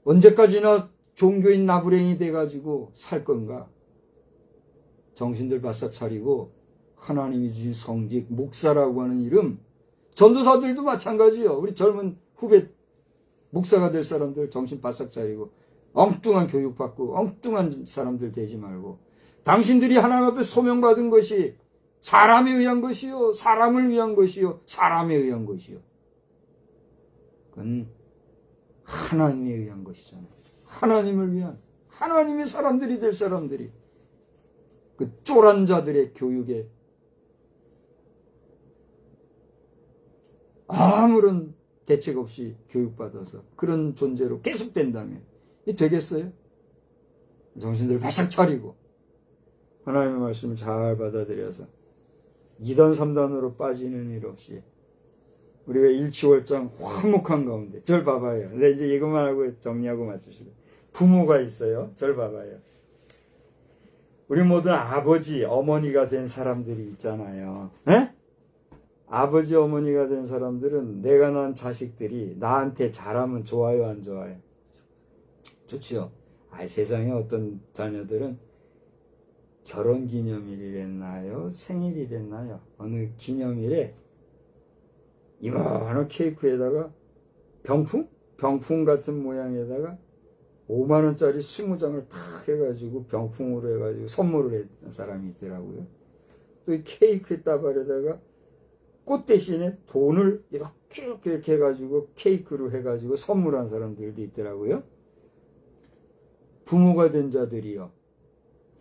언제까지나 종교인 나부랭이 돼가지고 살 건가? 정신들 바싹 차리고 하나님이 주신 성직, 목사라고 하는 이름, 전도사들도 마찬가지요. 우리 젊은 후배 목사가 될 사람들 정신 바싹 차리고 엉뚱한 교육받고 엉뚱한 사람들 되지 말고, 당신들이 하나님 앞에 소명받은 것이 사람에 의한 것이요, 사람을 위한 것이요, 사람에 의한 것이요. 그건 하나님에 의한 것이잖아요. 하나님을 위한, 하나님의 사람들이 될 사람들이 그 쫄한 자들의 교육에 아무런 대책 없이 교육받아서 그런 존재로 계속된다면 이 되겠어요? 정신들 바싹 차리고 하나님의 말씀을 잘 받아들여서 2단 3단으로 빠지는 일 없이 우리가 일치월장 화목한 가운데, 절 봐봐요. 근데 이제 이것만 하고 정리하고 마치시고, 부모가 있어요. 절 봐봐요. 우리 모두 아버지, 어머니가 된 사람들이 있잖아요. 에? 아버지, 어머니가 된 사람들은 내가 낳은 자식들이 나한테 잘하면 좋아요, 안 좋아요? 좋지요. 세상에 어떤 자녀들은 결혼기념일이 됐나요? 생일이 됐나요? 어느 기념일에 이만한 케이크에다가 병풍 같은 모양에다가 5만원짜리 20장을 탁 해가지고 병풍으로 해가지고 선물을 했던 사람이 있더라고요. 또 이 케이크 따발에다가 꽃 대신에 돈을 이렇게 해가지고 케이크로 해가지고 선물한 사람들도 있더라고요. 부모가 된 자들이요.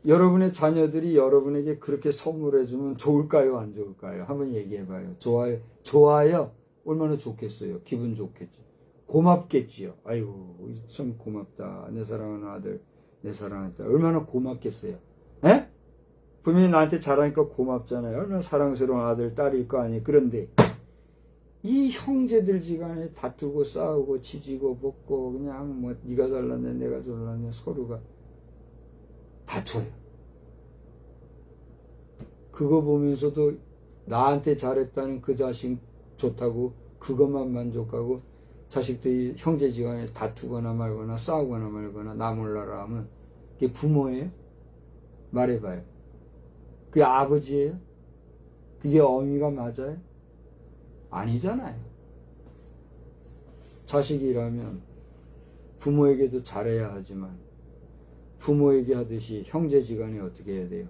여러분의 자녀들이 여러분에게 그렇게 선물해주면 좋을까요? 안 좋을까요? 한번 얘기해봐요. 좋아요? 좋아요? 얼마나 좋겠어요? 기분 좋겠죠. 고맙겠지요. 아이고, 참 고맙다. 내 사랑하는 아들, 내 사랑하는 딸. 얼마나 고맙겠어요. 에? 분명히 나한테 잘하니까 고맙잖아요. 얼마나 사랑스러운 아들, 딸일 거 아니에요. 그런데 이 형제들지간에 다투고 싸우고 지지고 볶고 그냥 뭐 네가 잘났네 내가 잘났네 서로가 다투어요. 그거 보면서도 나한테 잘했다는 그 자식 좋다고 그것만 만족하고 자식들이 형제지간에 다투거나 말거나 싸우거나 말거나 나 몰라라 하면 그게 부모예요? 말해봐요. 그게 아버지예요? 그게 어미가 맞아요? 아니잖아요. 자식이라면 부모에게도 잘해야 하지만 부모에게 하듯이 형제지간에 어떻게 해야 돼요?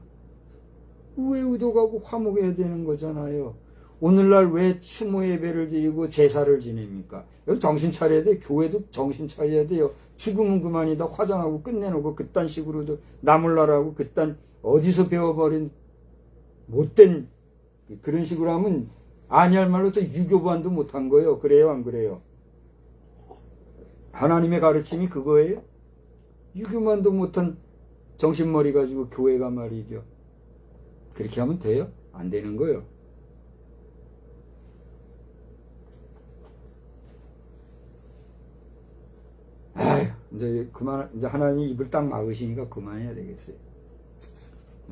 우애우도가고 화목해야 되는 거잖아요. 오늘날 왜 추모 예배를 드리고 제사를 지냅니까? 여기 정신 차려야 돼. 교회도 정신 차려야 돼요. 죽으면 그만이다. 화장하고 끝내놓고 그딴 식으로도 나몰라라고 그딴 어디서 배워버린 못된 그런 식으로 하면 아니할 말로 저 유교반도 못한 거예요. 그래요 안 그래요? 하나님의 가르침이 그거예요? 유교만도 못한 정신머리 가지고 교회가 말이죠. 그렇게 하면 돼요? 안 되는 거예요. 아휴, 이제 그만, 이제 하나님이 입을 딱 막으시니까 그만해야 되겠어요.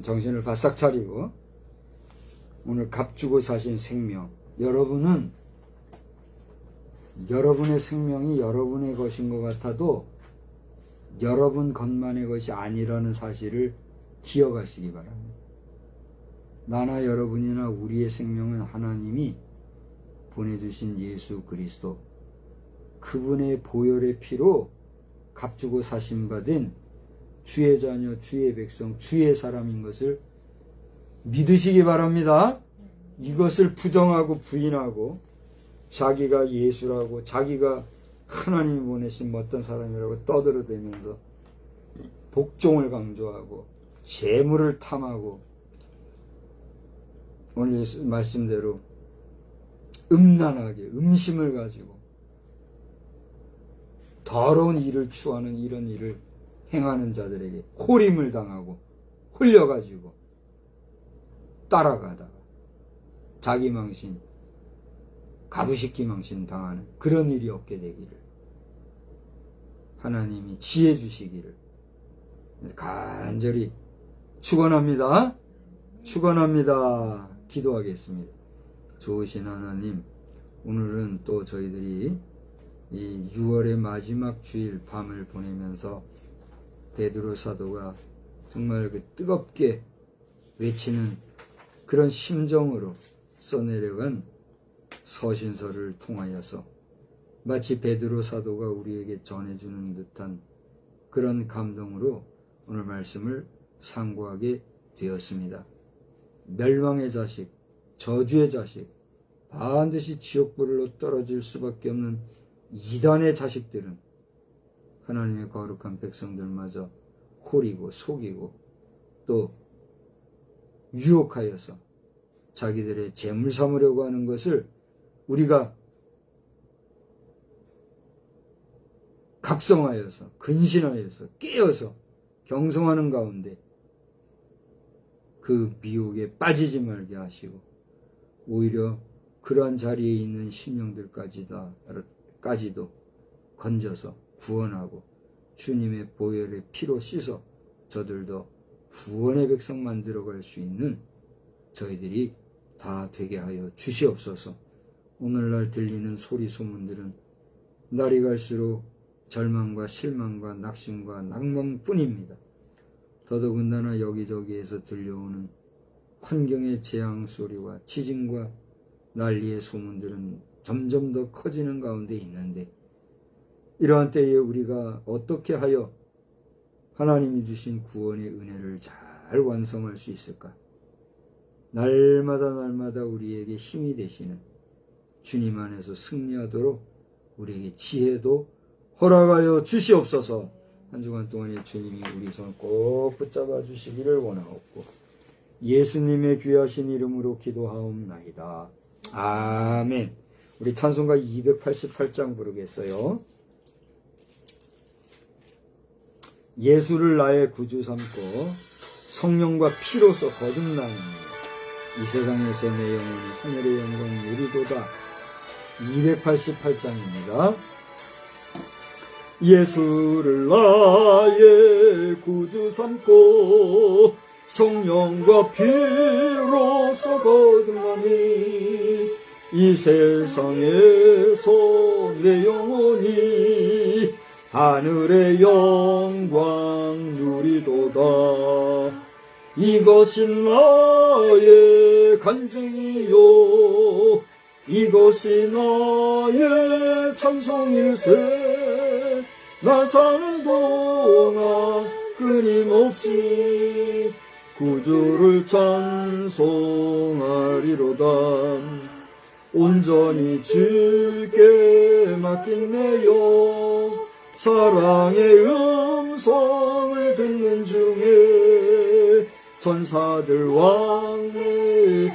정신을 바싹 차리고, 오늘 값주고 사신 생명. 여러분은, 여러분의 생명이 여러분의 것인 것 같아도, 여러분 것만의 것이 아니라는 사실을 기억하시기 바랍니다. 나나 여러분이나 우리의 생명은 하나님이 보내주신 예수 그리스도 그분의 보혈의 피로 값주고 사심받은 주의 자녀, 주의 백성, 주의 사람인 것을 믿으시기 바랍니다. 이것을 부정하고 부인하고 자기가 예수라고 자기가 하나님이 보내신 어떤 사람이라고 떠들어대면서 복종을 강조하고 재물을 탐하고 오늘 말씀대로 음란하게 음심을 가지고 더러운 일을 추구하는 이런 일을 행하는 자들에게 호림을 당하고 홀려가지고 따라가다가 자기 망신 가부식기 망신 당하는 그런 일이 없게 되기를 하나님이 지혜 주시기를 간절히 축원합니다. 축원합니다. 기도하겠습니다. 좋으신 하나님, 오늘은 또 저희들이 이 6월의 마지막 주일 밤을 보내면서 베드로 사도가 정말 그 뜨겁게 외치는 그런 심정으로 써내려간 서신서를 통하여서 마치 베드로 사도가 우리에게 전해주는 듯한 그런 감동으로 오늘 말씀을 상고하게 되었습니다. 멸망의 자식, 저주의 자식, 반드시 지옥불로 떨어질 수밖에 없는 이단의 자식들은 하나님의 거룩한 백성들마저 호리고 속이고 또 유혹하여서 자기들의 재물 삼으려고 하는 것을 우리가 각성하여서 근신하여서 깨어서 경성하는 가운데 그 미혹에 빠지지 말게 하시고 오히려 그러한 자리에 있는 심령들까지도 건져서 구원하고 주님의 보혈의 피로 씻어 저들도 구원의 백성 만들어갈 수 있는 저희들이 다 되게 하여 주시옵소서. 오늘날 들리는 소리 소문들은 날이 갈수록 절망과 실망과 낙심과 낭만뿐입니다. 더더군다나 여기저기에서 들려오는 환경의 재앙 소리와 지진과 난리의 소문들은 점점 더 커지는 가운데 있는데 이러한 때에 우리가 어떻게 하여 하나님이 주신 구원의 은혜를 잘 완성할 수 있을까? 날마다 우리에게 힘이 되시는 주님 안에서 승리하도록 우리에게 지혜도 허락하여 주시옵소서. 한 주간 동안에 주님이 우리 손 꼭 붙잡아 주시기를 원하옵고 예수님의 귀하신 이름으로 기도하옵나이다. 아멘. 우리 찬송가 288장 부르겠어요. 예수를 나의 구주 삼고 성령과 피로서 거듭나니 이 세상에서 내 영혼이 하늘의 영광 누리도다. 288장입니다. 예수를 나의 구주 삼고 성령과 피로서 거듭나니 이 세상에서 내 영혼이 하늘의 영광 누리도다. 이것이 나의 간증이요 이것이 나의 찬송일세. 나 사는 동안 끊임없이 구주를 찬송하리로다. 온전히 주께 맡긴 내 영 사랑의 음성을 듣는 중에 천사들 왕래하는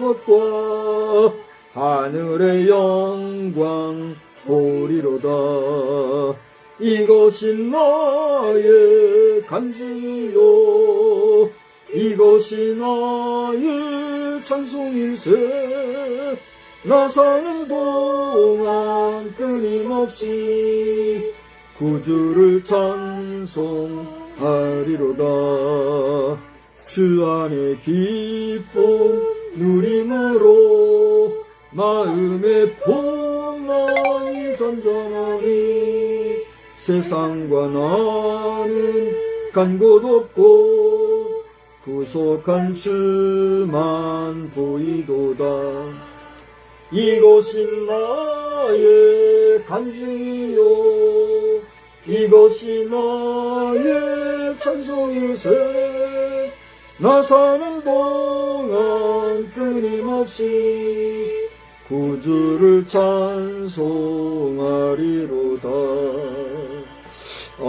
것과 하늘의 영광 보리로다. 이것이 나의 간증이요 이것이 나의 찬송일세. 나 사는 동안 끊임없이 구주를 찬송하리로다. 주 안에 기쁨 누림으로 마음의 풍랑이 잔잔하니 세상과 나는 간 곳 없고 구속한 주만 보이도다. 이것이 나의 간증이요 이것이 나의 찬송일세. 나 사는 동안 끊임없이 구주를 찬송하리로다. 아멘.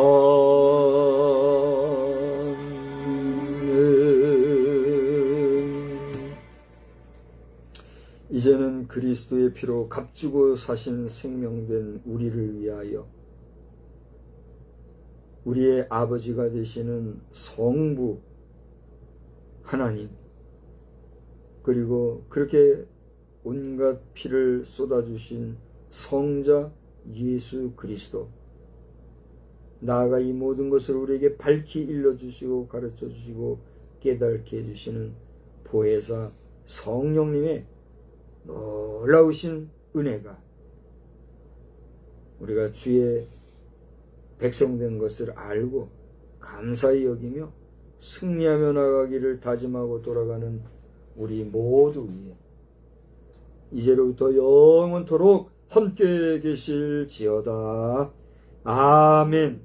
이제는 그리스도의 피로 값주고 사신 생명된 우리를 위하여 우리의 아버지가 되시는 성부 하나님, 그리고 그렇게 온갖 피를 쏟아주신 성자 예수 그리스도, 나아가 이 모든 것을 우리에게 밝히 일러주시고 가르쳐주시고 깨닫게 해주시는 보혜사 성령님의 놀라우신 은혜가 우리가 주의 백성된 것을 알고 감사히 여기며 승리하며 나가기를 다짐하고 돌아가는 우리 모두 위에 이제로부터 영원토록 함께 계실지어다. 아멘.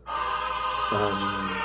아멘.